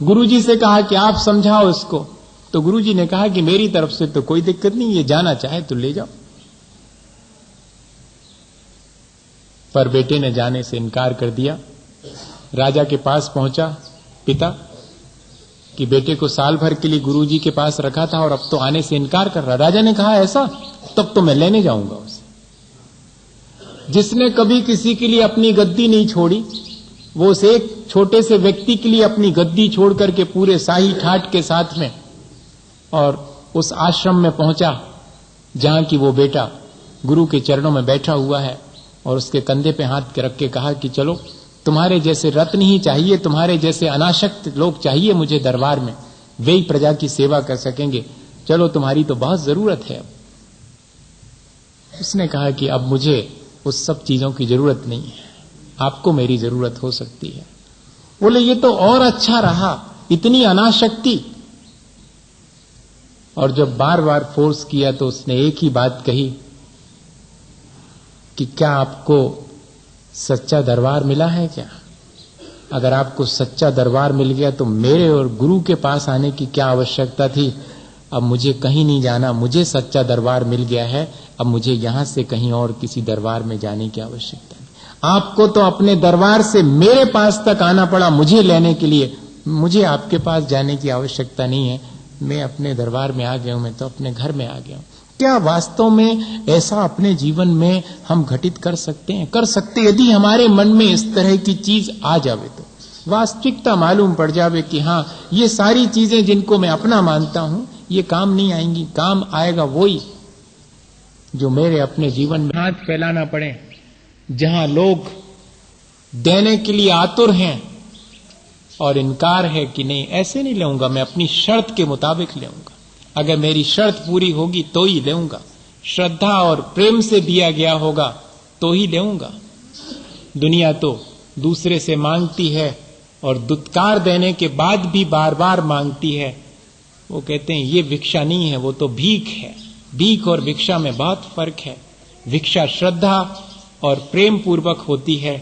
S1: गुरुजी से कहा कि आप समझाओ इसको, तो गुरुजी ने कहा कि मेरी तरफ से तो कोई दिक्कत नहीं, ये जाना चाहे तो ले जाओ। पर बेटे ने जाने से इनकार कर दिया। राजा के पास पहुंचा पिता कि बेटे को साल भर के लिए गुरुजी के पास रखा था और अब तो आने से इनकार कर रहा। राजा ने कहा ऐसा, तब तो मैं लेने जाऊंगा उसे। जिसने कभी किसी के लिए अपनी गद्दी नहीं छोड़ी, वो उस एक छोटे से व्यक्ति के लिए अपनी गद्दी छोड़ करके पूरे शाही ठाट के साथ में और उस आश्रम में पहुंचा जहां की वो बेटा गुरु के चरणों में बैठा हुआ है और उसके कंधे पे हाथ रख के कहा कि चलो तुम्हारे जैसे रत्न ही चाहिए, तुम्हारे जैसे अनासक्त लोग चाहिए मुझे दरबार में, वे ही प्रजा की सेवा कर सकेंगे, चलो तुम्हारी तो बहुत जरूरत है। उसने कहा कि अब मुझे उस सब चीजों की जरूरत नहीं है, आपको मेरी जरूरत हो सकती है। बोले ये तो और अच्छा रहा, इतनी अनाशक्ति। और जब बार बार फोर्स किया तो उसने एक ही बात कही कि क्या आपको सच्चा दरबार मिला है क्या? अगर आपको सच्चा दरबार मिल गया तो मेरे और गुरु के पास आने की क्या आवश्यकता थी। अब मुझे कहीं नहीं जाना, मुझे सच्चा दरबार मिल गया है, अब मुझे यहां से कहीं और किसी दरबार में जाने की आवश्यकता नहीं। आपको तो अपने दरबार से मेरे पास तक आना पड़ा मुझे लेने के लिए, मुझे आपके पास जाने की आवश्यकता नहीं है। मैं अपने दरबार में आ गया हूं, मैं तो अपने घर में आ गया हूं। क्या वास्तव में ऐसा अपने जीवन में हम घटित कर सकते हैं? कर सकते, यदि हमारे मन में इस तरह की चीज आ जावे तो वास्तविकता मालूम पड़ जावे कि हाँ, ये सारी चीजें जिनको मैं अपना मानता हूं ये काम नहीं आएंगी, काम आएगा वही जो मेरे अपने जीवन में हाथ फैलाना पड़े। जहां लोग देने के लिए आतुर हैं और इनकार है कि नहीं ऐसे नहीं लेऊंगा, मैं अपनी शर्त के मुताबिक लेऊंगा, अगर मेरी शर्त पूरी होगी तो ही लेऊंगा, श्रद्धा और प्रेम से दिया गया होगा तो ही लेऊंगा। दुनिया तो दूसरे से मांगती है और दुत्कार देने के बाद भी बार बार मांगती है। वो कहते हैं ये भिक्षा नहीं है, वो तो भीख है। भीख और भिक्षा में बहुत फर्क है। भिक्षा श्रद्धा और प्रेम पूर्वक होती है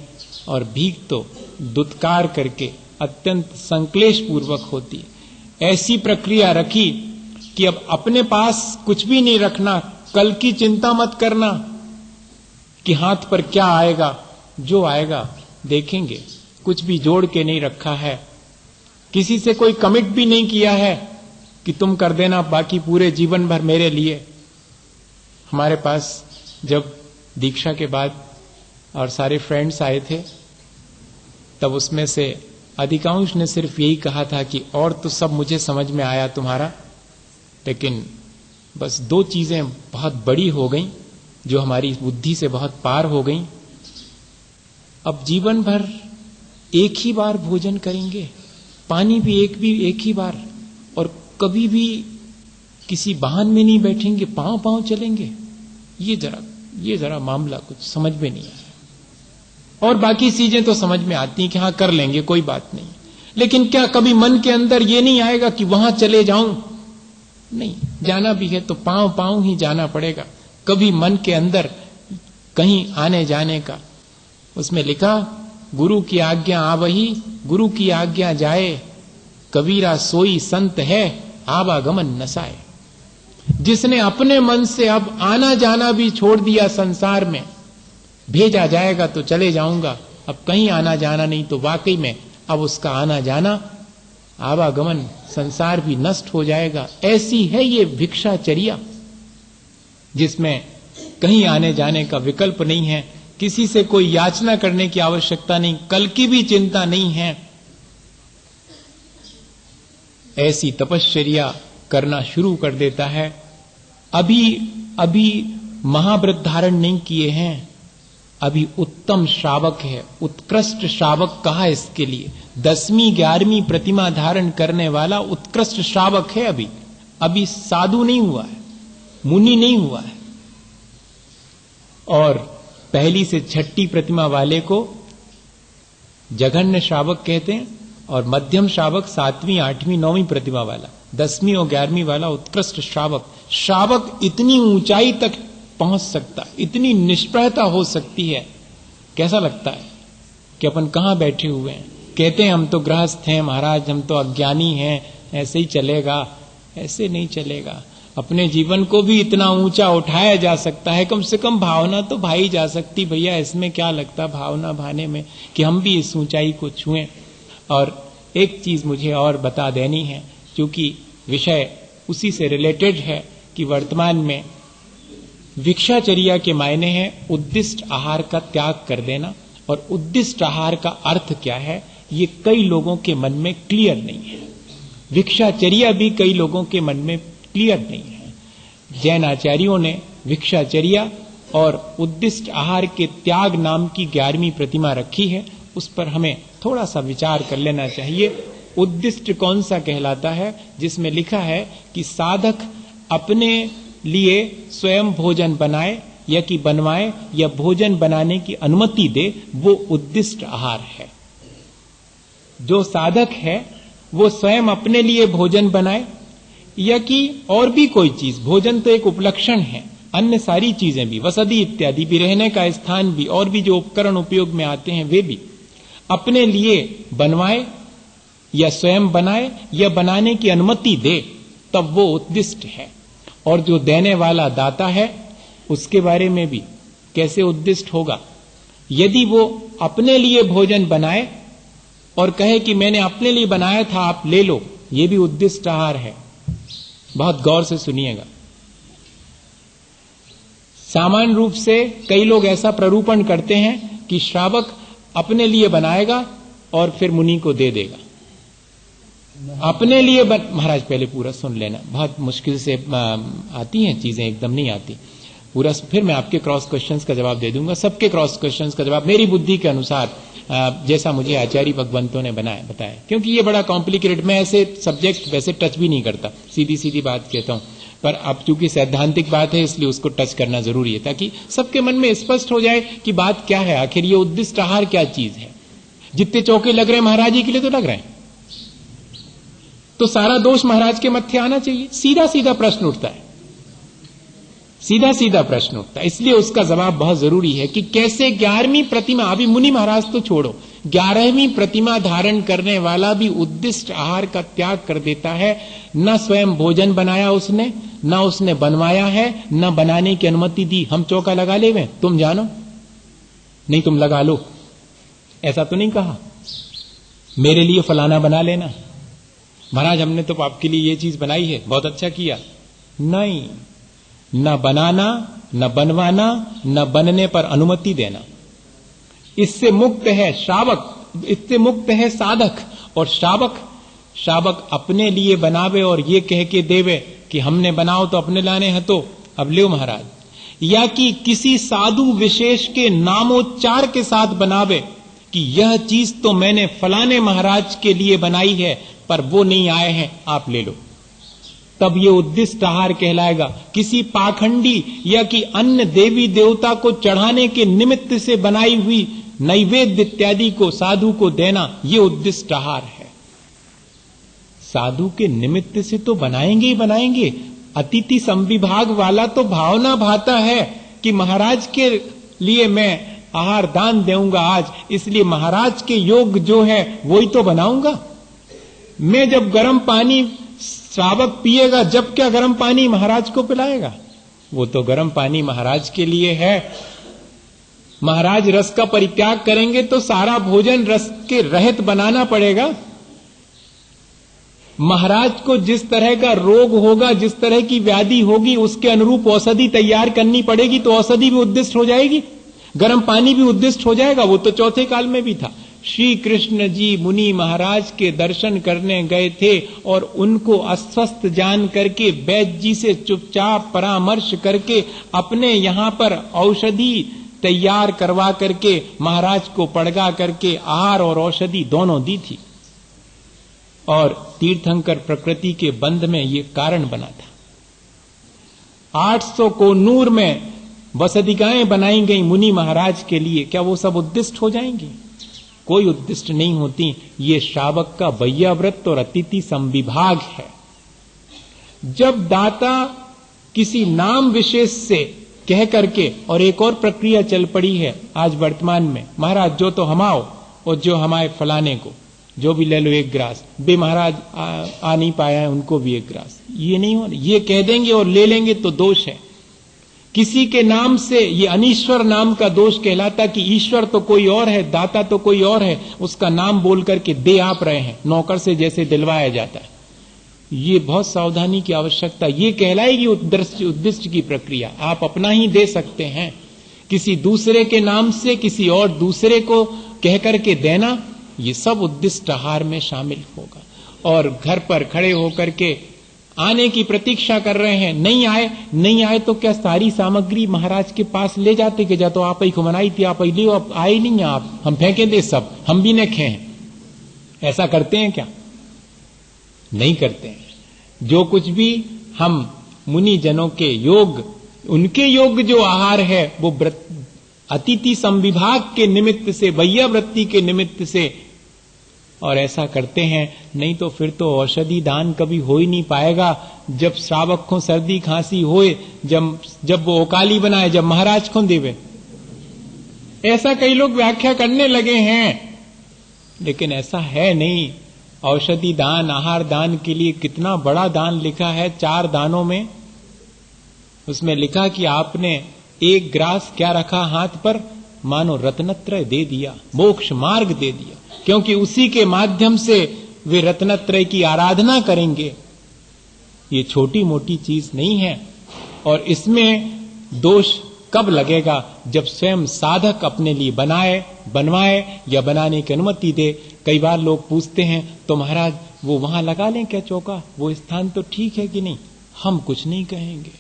S1: और भीख तो दुत्कार करके अत्यंत संक्लेश पूर्वक होती है। ऐसी प्रक्रिया रखी कि अब अपने पास कुछ भी नहीं रखना, कल की चिंता मत करना कि हाथ पर क्या आएगा, जो आएगा देखेंगे, कुछ भी जोड़ के नहीं रखा है। किसी से कोई कमिट भी नहीं किया है कि तुम कर देना बाकी पूरे जीवन भर मेरे लिए। हमारे पास जब दीक्षा के बाद और सारे फ्रेंड्स आए थे तब उसमें से अधिकांश ने सिर्फ यही कहा था कि और तो सब मुझे समझ में आया तुम्हारा, लेकिन बस 2 चीजें बहुत बड़ी हो गई जो हमारी बुद्धि से बहुत पार हो गई। अब जीवन भर एक ही बार भोजन करेंगे, पानी भी एक ही बार, और कभी भी किसी वाहन में नहीं बैठेंगे, पांव पांव चलेंगे। ये जरा मामला कुछ समझ में नहीं आया। और बाकी चीजें तो समझ में आती हैं कि हाँ कर लेंगे, कोई बात नहीं, लेकिन क्या कभी मन के अंदर ये नहीं आएगा कि वहां चले जाऊं? नहीं, जाना भी है तो पांव पांव ही जाना पड़ेगा। कभी मन के अंदर कहीं आने जाने का, उसमें लिखा गुरु की आज्ञा आवही गुरु की आज्ञा जाए, कबीरा सोई संत है आवागमन नसाए। जिसने अपने मन से अब आना जाना भी छोड़ दिया संसार में, भेजा जाएगा तो चले जाऊंगा, अब कहीं आना जाना नहीं, तो वाकई में अब उसका आना जाना आवागमन संसार भी नष्ट हो जाएगा। ऐसी है ये भिक्षाचर्या जिसमें कहीं आने जाने का विकल्प नहीं है, किसी से कोई याचना करने की आवश्यकता नहीं, कल की भी चिंता नहीं है। ऐसी तपश्चर्या करना शुरू कर देता है। अभी महाव्रत धारण नहीं किए हैं, अभी उत्तम श्रावक है, उत्कृष्ट श्रावक कहा इसके लिए। 10वीं 11वीं प्रतिमा धारण करने वाला उत्कृष्ट श्रावक है। अभी साधु नहीं हुआ है, मुनि नहीं हुआ है। और पहली से 6ठी प्रतिमा वाले को जघन्य श्रावक कहते हैं, और मध्यम श्रावक 7वीं 8वीं 9वीं प्रतिमा वाला, 10वीं और 11वीं वाला उत्कृष्ट श्रावक। श्रावक इतनी ऊंचाई तक पहुंच सकता, इतनी निष्प्रहता हो सकती है। कैसा लगता है कि अपन कहां बैठे हुए हैं, कहते हैं हम तो गृहस्थ हैं महाराज, हम तो अज्ञानी हैं, ऐसे ही चलेगा। ऐसे नहीं चलेगा। अपने जीवन को भी इतना ऊंचा उठाया जा सकता है, कम से कम भावना तो भाई जा सकती। भैया इसमें क्या लगता भावना भाने में कि हम भी इस ऊंचाई को छुएं। और एक चीज मुझे और बता देनी है, क्योंकि विषय उसी से रिलेटेड है कि वर्तमान में भिक्षाचर्या के मायने हैं उद्दिष्ट आहार का त्याग कर देना। और उद्दिष्ट आहार का अर्थ क्या है, ये कई लोगों के मन में क्लियर नहीं है। भिक्षाचर्या भी कई लोगों के मन में क्लियर नहीं है। जैन आचार्यों ने भिक्षाचर्या और उद्दिष्ट आहार के त्याग नाम की 11वीं प्रतिमा रखी है, उस पर हमें थोड़ा सा विचार कर लेना चाहिए। उद्दिष्ट कौन सा कहलाता है? जिसमें लिखा है कि साधक अपने लिए स्वयं भोजन बनाए या कि बनवाए या भोजन बनाने की अनुमति दे, वो उद्दिष्ट आहार है। जो साधक है वो स्वयं अपने लिए भोजन बनाए या कि और भी कोई चीज, भोजन तो एक उपलक्षण है, अन्य सारी चीजें भी, वसति इत्यादि भी, रहने का स्थान भी, और भी जो उपकरण उपयोग में आते हैं वे भी, अपने लिए बनवाए या स्वयं बनाए या बनाने की अनुमति दे, तब वो उद्दिष्ट है। और जो देने वाला दाता है उसके बारे में भी कैसे उद्दिष्ट होगा? यदि वो अपने लिए भोजन बनाए और कहे कि मैंने अपने लिए बनाया था, आप ले लो, ये भी उद्दिष्ट आहार है। बहुत गौर से सुनिएगा। सामान्य रूप से कई लोग ऐसा प्ररूपण करते हैं कि श्रावक अपने लिए बनाएगा और फिर मुनि को दे देगा। अपने लिए महाराज पहले पूरा सुन लेना, बहुत मुश्किल से आती हैं चीजें, एकदम नहीं आती पूरा। फिर मैं आपके क्रॉस क्वेश्चंस का जवाब दे दूंगा, सबके क्रॉस क्वेश्चंस का जवाब मेरी बुद्धि के अनुसार, जैसा मुझे आचार्य भगवंतों ने बताया, क्योंकि ये बड़ा कॉम्प्लिकेटेड, मैं ऐसे सब्जेक्ट वैसे टच भी नहीं करता, सीधी सीधी बात कहता हूं, पर अब चूंकि सैद्धांतिक बात है इसलिए उसको टच करना जरूरी है, ताकि सबके मन में स्पष्ट हो जाए कि बात क्या है, आखिर ये उद्दिष्ट आहार क्या चीज है। जितने चौके लग रहे हैं महाराज जी के लिए तो लग रहे हैं, तो सारा दोष महाराज के मत्थे आना चाहिए। सीधा सीधा प्रश्न उठता है, सीधा सीधा प्रश्न उठता है, इसलिए उसका जवाब बहुत जरूरी है कि कैसे 11वीं प्रतिमा, अभी मुनि महाराज तो छोड़ो, 11वीं प्रतिमा धारण करने वाला भी उद्दिष्ट आहार का त्याग कर देता है। न स्वयं भोजन बनाया उसने, न उसने बनवाया है, न बनाने की अनुमति दी। हम चौका लगा ले गए, तुम जानो, नहीं तुम लगा लो, ऐसा तो नहीं कहा मेरे लिए फलाना बना लेना, महाराज हमने तो आपके लिए ये चीज बनाई है, बहुत अच्छा किया। नहीं, न बनाना, न बनवाना, न बनने पर अनुमति देना। इससे मुक्त है श्रावक, इससे मुक्त है साधक। और श्रावक अपने लिए बनावे और ये कह के देवे कि हमने बनाओ तो अपने लाने हैं, तो अब ले महाराज, या कि किसी साधु विशेष के नामोच्चार के साथ बनावे कि यह चीज तो मैंने फलाने महाराज के लिए बनाई है, पर वो नहीं आए हैं, आप ले लो, तब ये उद्दिष्ट आहार कहलाएगा। किसी पाखंडी या कि अन्य देवी देवता को चढ़ाने के निमित्त से बनाई हुई नैवेद्य इत्यादि को साधु को देना, ये उद्दिष्ट आहार है। साधु के निमित्त से तो बनाएंगे ही बनाएंगे, अतिथि संविभाग वाला तो भावना भाता है कि महाराज के लिए मैं आहार दान देऊंगा आज, इसलिए महाराज के योग जो है वही तो बनाऊंगा। मैं जब गर्म पानी श्रावक पिएगा, जब क्या गर्म पानी महाराज को पिलाएगा? वो तो गर्म पानी महाराज के लिए है। महाराज रस का परित्याग करेंगे तो सारा भोजन रस के रहित बनाना पड़ेगा। महाराज को जिस तरह का रोग होगा, जिस तरह की व्याधि होगी, उसके अनुरूप औषधि तैयार करनी पड़ेगी, तो औषधि भी उद्दिष्ट हो जाएगी, गर्म पानी भी उद्दिष्ट हो जाएगा। वो तो चौथे काल में भी था। श्री कृष्ण जी मुनि महाराज के दर्शन करने गए थे और उनको अस्वस्थ जान करके वैद्य जी से चुपचाप परामर्श करके अपने यहां पर औषधि तैयार करवा करके महाराज को पड़गा करके आहार और औषधि दोनों दी थी। और तीर्थंकर प्रकृति के बंध में ये कारण बना था। 800 कोनूर में वसतिकाएं बनाई गई मुनि महाराज के लिए, क्या वो सब उद्दिष्ट हो जाएंगी? कोई उद्दिष्ट नहीं होती। ये श्रावक का वैयाव्रत और अतिथि संविभाग है। जब दाता किसी नाम विशेष से कह करके, और एक और प्रक्रिया चल पड़ी है आज वर्तमान में, महाराज जो तो हम आओ और जो हमारे फलाने को जो भी ले लो एक गिलास, बे महाराज आ नहीं पाया है उनको भी एक गिलास, ये नहीं हो, ये कह देंगे और ले लेंगे तो दोष है। किसी के नाम से, ये अनीश्वर नाम का दोष कहलाता कि ईश्वर तो कोई और है, दाता तो कोई और है, उसका नाम बोल करके दे आप रहे हैं, नौकर से जैसे दिलवाया जाता है। ये बहुत सावधानी की आवश्यकता। ये कहलाएगी उद्दिष्ट की प्रक्रिया। आप अपना ही दे सकते हैं, किसी दूसरे के नाम से किसी और दूसरे को कह करके देना, ये सब उद्दिष्ट आहार में शामिल होगा। और घर पर खड़े होकर के आने की प्रतीक्षा कर रहे हैं, नहीं आए तो क्या सारी सामग्री महाराज के पास ले जाते कि जा तो आप ही को मनाई थी, आप ही लियो, आप आए नहीं, आप हम फेंके दे सब, हम भी न खें। ऐसा करते हैं क्या? नहीं करते हैं। जो कुछ भी हम मुनि जनों के योग, उनके योग जो आहार है वो अतिथि संविभाग के निमित्त से, वैयावृत्ति के निमित्त से, और ऐसा करते हैं। नहीं तो फिर तो औषधि दान कभी हो ही नहीं पाएगा। जब श्रावक को सर्दी खांसी होए, जब वो ओकाली बनाए, जब महाराज को देवे। ऐसा कई लोग व्याख्या करने लगे हैं लेकिन ऐसा है नहीं। औषधि दान, आहार दान के लिए कितना बड़ा दान लिखा है 4 दानों में। उसमें लिखा कि आपने एक ग्रास क्या रखा हाथ पर, मानो रत्नत्रय दे दिया, मोक्ष मार्ग दे दिया, क्योंकि उसी के माध्यम से वे रत्नत्रय की आराधना करेंगे। ये छोटी मोटी चीज नहीं है। और इसमें दोष कब लगेगा, जब स्वयं साधक अपने लिए बनवाए या बनाने की अनुमति दे। कई बार लोग पूछते हैं तो महाराज वो वहां लगा लें क्या चौका, वो स्थान तो ठीक है कि नहीं। हम कुछ नहीं कहेंगे।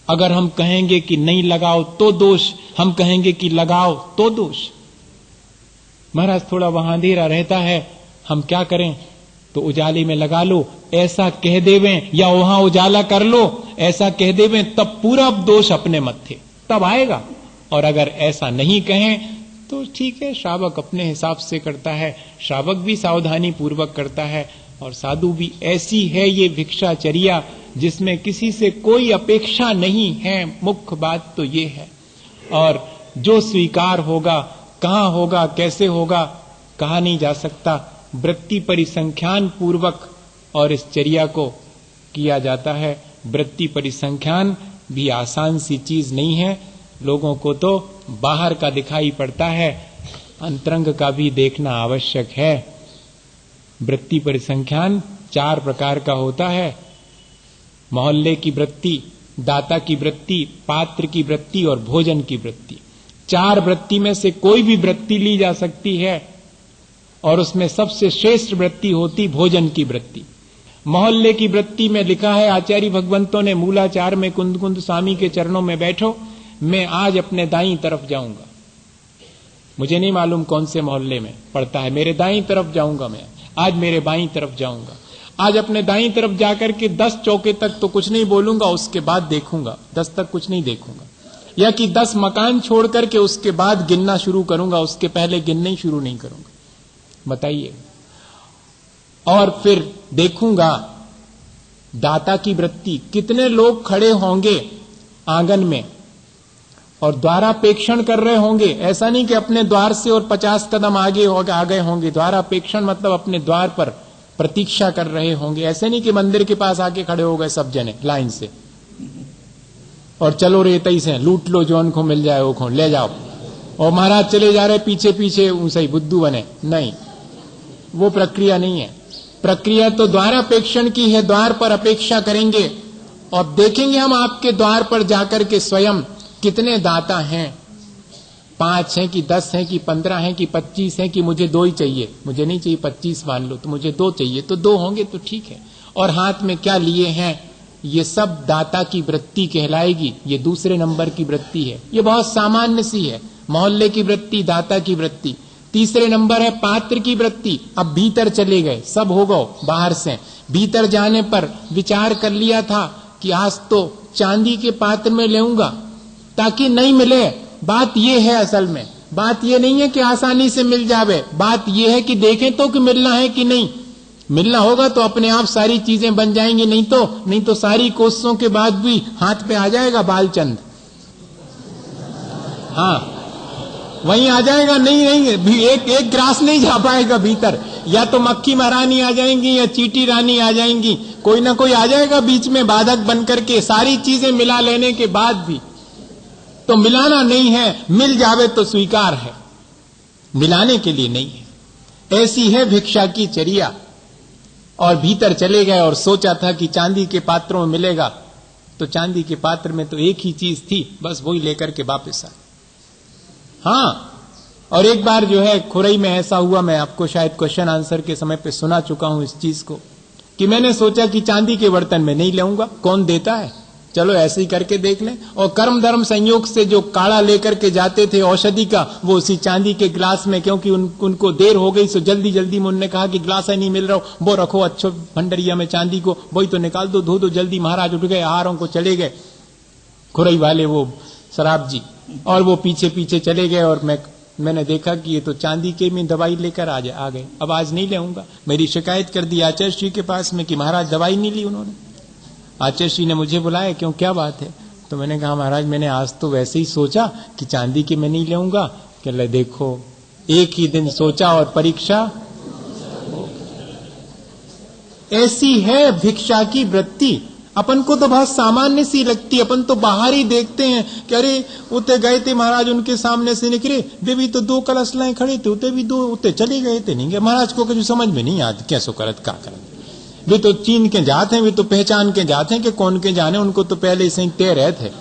S1: अगर हम कहेंगे कि नहीं लगाओ तो दोष, हम कहेंगे कि लगाओ तो दोष। महाराज थोड़ा वहां अंधेरा रहता है, हम क्या करें, तो उजाले में लगा लो, ऐसा कह देवें, या वहां उजाला कर लो, ऐसा कह देवें, तब पूरा दोष अपने मत्थे तब आएगा। और अगर ऐसा नहीं कहें तो ठीक है, श्रावक अपने हिसाब से करता है, श्रावक भी सावधानी पूर्वक करता है, और साधु भी। ऐसी है ये भिक्षाचर्या जिसमें किसी से कोई अपेक्षा नहीं है। मुख्य बात तो ये है। और जो स्वीकार होगा, कहां होगा, कैसे होगा, कहा नहीं जा सकता। वृत्ति परिसंख्यान पूर्वक और इस चर्या को किया जाता है। वृत्ति परिसंख्यान भी आसान सी चीज नहीं है। लोगों को तो बाहर का दिखाई पड़ता है, अंतरंग का भी देखना आवश्यक है। वृत्ति परिसंख्यान 4 प्रकार का होता है। मोहल्ले की वृत्ति, दाता की वृत्ति, पात्र की वृत्ति और भोजन की वृत्ति। 4 वृत्ति में से कोई भी वृत्ति ली जा सकती है, और उसमें सबसे श्रेष्ठ वृत्ति होती भोजन की वृत्ति। मोहल्ले की वृत्ति में लिखा है, आचार्य भगवंतों ने मूलाचार में कुंद कुंद स्वामी के चरणों में बैठो, मैं आज अपने दाईं तरफ जाऊंगा। मुझे नहीं मालूम कौन से मोहल्ले में पड़ता है, मेरे दाईं तरफ जाऊंगा, मैं आज मेरे बाईं तरफ जाऊंगा। आज अपने दाईं तरफ जाकर के 10 चौके तक तो कुछ नहीं बोलूंगा, उसके बाद देखूंगा, 10 तक कुछ नहीं देखूंगा। या कि 10 मकान छोड़ करके उसके बाद गिनना शुरू करूंगा, उसके पहले गिनना ही शुरू नहीं करूंगा। बताइए। और फिर देखूंगा दाता की वृत्ति, कितने लोग खड़े होंगे आंगन में और द्वारापेक्षण कर रहे होंगे। ऐसा नहीं कि अपने द्वार से और 50 कदम आगे आ गए होंगे। द्वारापेक्षण मतलब अपने द्वार पर प्रतीक्षा कर रहे होंगे। ऐसे नहीं कि मंदिर के पास आके खड़े हो गए सब जने लाइन से और चलो रे तई से लूट लो, जो उनको मिल जाए वो खो ले जाओ, और महाराज चले जा रहे पीछे पीछे, सही बुद्धू बने। नहीं, वो प्रक्रिया नहीं है। प्रक्रिया तो द्वारापेक्षण की है। द्वार पर अपेक्षा करेंगे और देखेंगे हम आपके द्वार पर जाकर के स्वयं कितने दाता हैं, 5 हैं कि 10 हैं कि 15 हैं कि 25 हैं, कि मुझे 2 ही चाहिए, मुझे नहीं चाहिए 25 मान लो, तो मुझे 2 चाहिए, तो 2 होंगे तो ठीक है। और हाथ में क्या लिए हैं, ये सब दाता की वृत्ति कहलाएगी। ये दूसरे नंबर की वृत्ति है, ये बहुत सामान्य सी है। मोहल्ले की वृत्ति, दाता की वृत्ति। तीसरे नंबर है पात्र की वृत्ति। अब भीतर चले गए, सब हो गए बाहर से। भीतर जाने पर विचार कर लिया था कि आज तो चांदी के पात्र में लेऊंगा ताकि नहीं मिले। बात ये है, असल में बात ये नहीं है कि आसानी से मिल जावे, बात ये है कि देखें तो कि मिलना है कि नहीं। मिलना होगा तो अपने आप सारी चीजें बन जाएंगी, नहीं तो सारी कोशिशों के बाद भी हाथ पे आ जाएगा बालचंद। हाँ, वहीं आ जाएगा। नहीं भी एक ग्रास नहीं जा पाएगा भीतर। या तो मक्खी महारानी आ जाएंगी या चीटी रानी आ जाएंगी, कोई ना कोई आ जाएगा बीच में बाधक बन करके। सारी चीजें मिला लेने के बाद भी तो मिलाना नहीं है, मिल जावे तो स्वीकार है, मिलाने के लिए नहीं है। ऐसी है भिक्षा की चर्या। और भीतर चले गए और सोचा था कि चांदी के पात्रों में मिलेगा, तो चांदी के पात्र में तो एक ही चीज थी, बस वही लेकर के वापस आए। हाँ, और एक बार जो है खुरई में ऐसा हुआ, मैं आपको शायद क्वेश्चन आंसर के समय पे सुना चुका हूं इस चीज को, कि मैंने सोचा कि चांदी के बर्तन में नहीं लाऊंगा, कौन देता है, चलो ऐसे ही करके देख लें। और कर्म धर्म संयोग से जो काढ़ा लेकर के जाते थे औषधि का, वो उसी चांदी के ग्लास में, क्योंकि उनको देर हो गई, सो जल्दी जल्दी में उन्होंने कहा कि ग्लास है नहीं मिल रहा, वो रखो अच्छो भंडरिया में चांदी को, वही तो निकाल दो, धो दो जल्दी। महाराज उठ गए, आहारों को चले गए खुरई वाले वो शराब जी, और वो पीछे पीछे चले गए। और मैंने देखा कि ये तो चांदी के में दवाई लेकर आ गए। अब आज नहीं लेऊंगा। मेरी शिकायत कर दी आचार्य श्री के पास में कि महाराज दवाई नहीं ली उन्होंने। आचार्य श्री ने मुझे बुलाया, क्यों, क्या बात है? तो मैंने कहा महाराज मैंने आज तो वैसे ही सोचा कि चांदी के मैं नहीं लेऊंगा। कह ले देखो, एक ही दिन सोचा और परीक्षा ऐसी है भिक्षा की वृत्ति। अपन को तो बहुत सामान्य सी लगती है, अपन तो बाहर ही देखते हैं कि अरे उते गए थे महाराज, उनके सामने से निकले, वे भी तो 2 कलश लाए खड़े थे, उते भी 2 उते चले गए थे, नहीं गए महाराज को कुछ समझ में नहीं आती कैसो करत का करत। वे तो चीन के जाते हैं, वे तो पहचान के जाते हैं कि कौन के जाने, उनको तो पहले से ही तय रहे थे।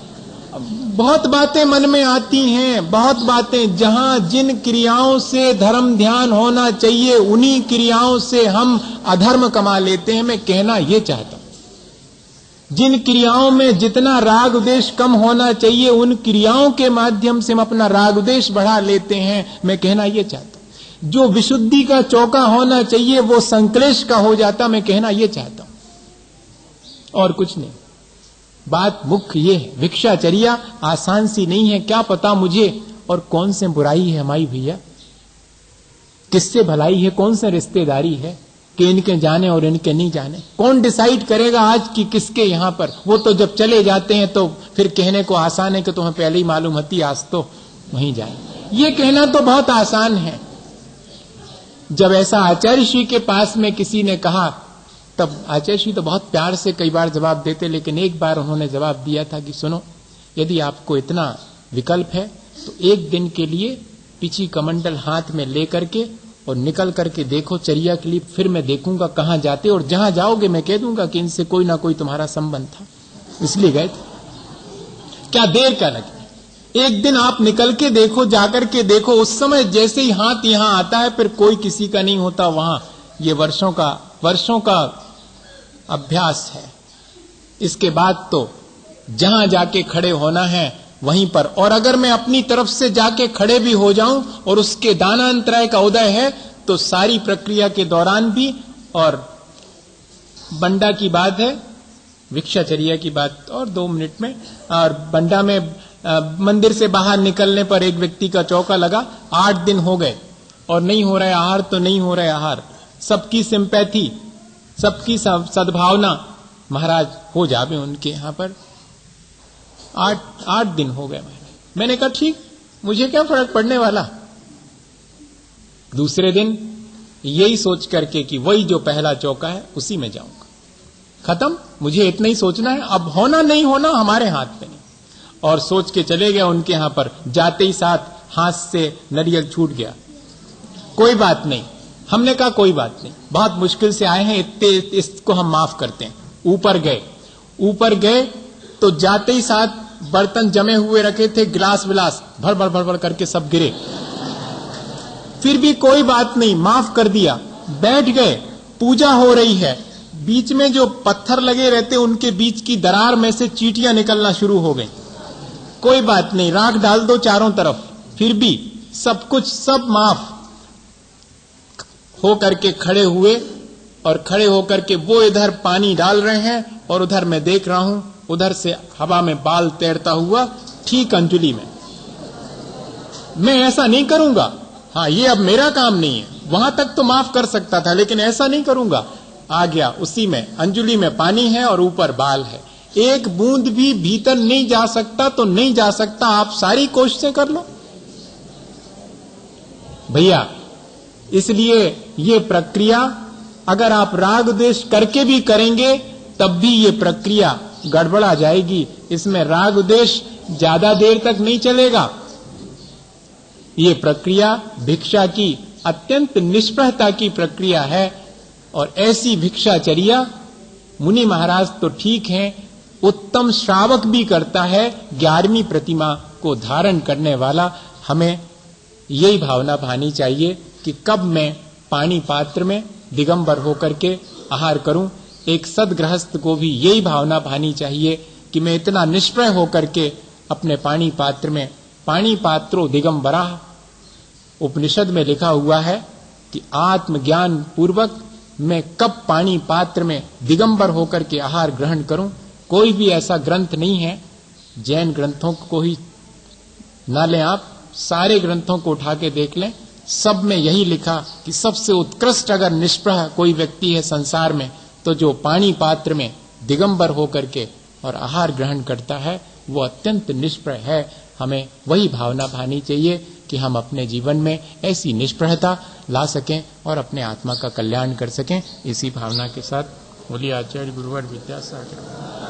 S1: बहुत बातें मन में आती हैं, बहुत बातें। जहां जिन क्रियाओं से धर्म ध्यान होना चाहिए उन्हीं क्रियाओं से हम अधर्म कमा लेते हैं। मैं कहना यह चाहता हूं, जिन क्रियाओं में जितना राग द्वेष कम होना चाहिए उन क्रियाओं के माध्यम से हम अपना राग द्वेष बढ़ा लेते हैं। मैं कहना यह चाहता हूं, जो विशुद्धि का चौका होना चाहिए वो संक्लेश का हो जाता। मैं कहना यह चाहता हूं और कुछ नहीं। बात मुख्य ये है, भिक्षाचर्या आसान सी नहीं है। क्या पता मुझे और कौन से बुराई है हमारी भैया, किससे भलाई है, कौन से रिश्तेदारी है कि इनके जाने और इनके नहीं जाने। कौन डिसाइड करेगा आज कि किसके यहां पर। वो तो जब चले जाते हैं तो फिर कहने को आसान है कि तुम्हें पहले ही मालूम होती, आज तो वहीं जाए। ये कहना तो बहुत आसान है। जब ऐसा आचार्य श्री के पास में किसी ने कहा, तब आचार्य श्री तो बहुत प्यार से कई बार जवाब देते, लेकिन एक बार उन्होंने जवाब दिया था कि सुनो, यदि आपको इतना विकल्प है तो एक दिन के लिए पीछी कमंडल हाथ में लेकर के और निकल करके देखो चर्या के लिए, फिर मैं देखूंगा कहां जाते, और जहां जाओगे मैं कह दूंगा कि इनसे कोई ना कोई तुम्हारा संबंध था, इसलिए गए थे। क्या देर क्या लगी, एक दिन आप निकल के देखो, जाकर के देखो। उस समय जैसे ही हाथ यहां आता है फिर कोई किसी का नहीं होता वहां। ये वर्षों का अभ्यास है। इसके बाद तो जहां जाके खड़े होना है वहीं पर। और अगर मैं अपनी तरफ से जाके खड़े भी हो जाऊं और उसके दानांतराय का उदय है तो सारी प्रक्रिया के दौरान भी, और बंडा की बात है, भिक्षाचर्या की बात और 2 मिनट में, और बंडा में मंदिर से बाहर निकलने पर एक व्यक्ति का चौका लगा। 8 दिन हो गए और नहीं हो रहा है आहार, तो नहीं हो रहा है आहार। सबकी सिंपैथी, सबकी सद्भावना, महाराज हो जावे उनके यहां पर। 8 दिन हो गए। मैंने कहा ठीक, मुझे क्या फर्क पड़ने वाला। दूसरे दिन यही सोच करके कि वही जो पहला चौका है उसी में जाऊंगा, खत्म, मुझे इतना ही सोचना है, अब होना नहीं होना हमारे हाथ में नहीं। और सोच के चले गए उनके यहां पर। जाते ही साथ हाथ से नारियल छूट गया। कोई बात नहीं, हमने कहा कोई बात नहीं, बहुत मुश्किल से आए हैं, इतने इसको हम माफ करते हैं। ऊपर गए तो जाते ही साथ बर्तन जमे हुए रखे थे, गिलास विलास भर भर करके सब गिरे। फिर भी कोई बात नहीं, माफ कर दिया। बैठ गए, पूजा हो रही है। बीच में जो पत्थर लगे रहते उनके बीच की दरार में से चींटियां निकलना शुरू हो गई। कोई बात नहीं, राख डाल दो चारों तरफ। फिर भी सब कुछ, सब माफ हो करके खड़े हुए, और खड़े होकर के वो इधर पानी डाल रहे हैं और उधर मैं देख रहा हूं, उधर से हवा में बाल तैरता हुआ ठीक अंजलि में। मैं ऐसा नहीं करूंगा, हाँ ये अब मेरा काम नहीं है, वहां तक तो माफ कर सकता था लेकिन ऐसा नहीं करूंगा। आ गया, उसी में अंजलि में पानी है और ऊपर बाल है, एक बूंद भी भीतर नहीं जा सकता तो नहीं जा सकता, आप सारी कोशिशें कर लो भैया। इसलिए ये प्रक्रिया अगर आप राग द्वेष करके भी करेंगे तब भी ये प्रक्रिया गड़बड़ा जाएगी। इसमें राग द्वेष ज्यादा देर तक नहीं चलेगा। ये प्रक्रिया भिक्षा की अत्यंत निष्प्रहता की प्रक्रिया है। और ऐसी भिक्षाचर्या मुनि महाराज तो ठीक हैं, उत्तम श्रावक भी करता है। 11वीं प्रतिमा को धारण करने वाला हमें यही भावना भानी चाहिए कि कब मैं पानी पात्र में दिगंबर होकर के आहार करूं। एक सदगृहस्थ को भी यही भावना भानी चाहिए कि मैं इतना निष्प्रय होकर के अपने पानी पात्र में, पानी पात्रो दिगंबरा, उपनिषद में लिखा हुआ है कि आत्मज्ञान पूर्वक मैं कब पानी पात्र में दिगंबर होकर के आहार ग्रहण करूं। कोई भी ऐसा ग्रंथ नहीं है, जैन ग्रंथों को ही ना लें आप, सारे ग्रंथों को उठा के देख लें, सब में यही लिखा कि सबसे उत्कृष्ट अगर निष्प्रह कोई व्यक्ति है संसार में तो जो पानी पात्र में दिगंबर होकर के और आहार ग्रहण करता है वो अत्यंत निष्प्रह है। हमें वही भावना भानी चाहिए कि हम अपने जीवन में ऐसी निष्प्रहता ला सकें और अपने आत्मा का कल्याण कर सकें। इसी भावना के साथ बोलिए आचार्य गुरुवर विद्यासागर।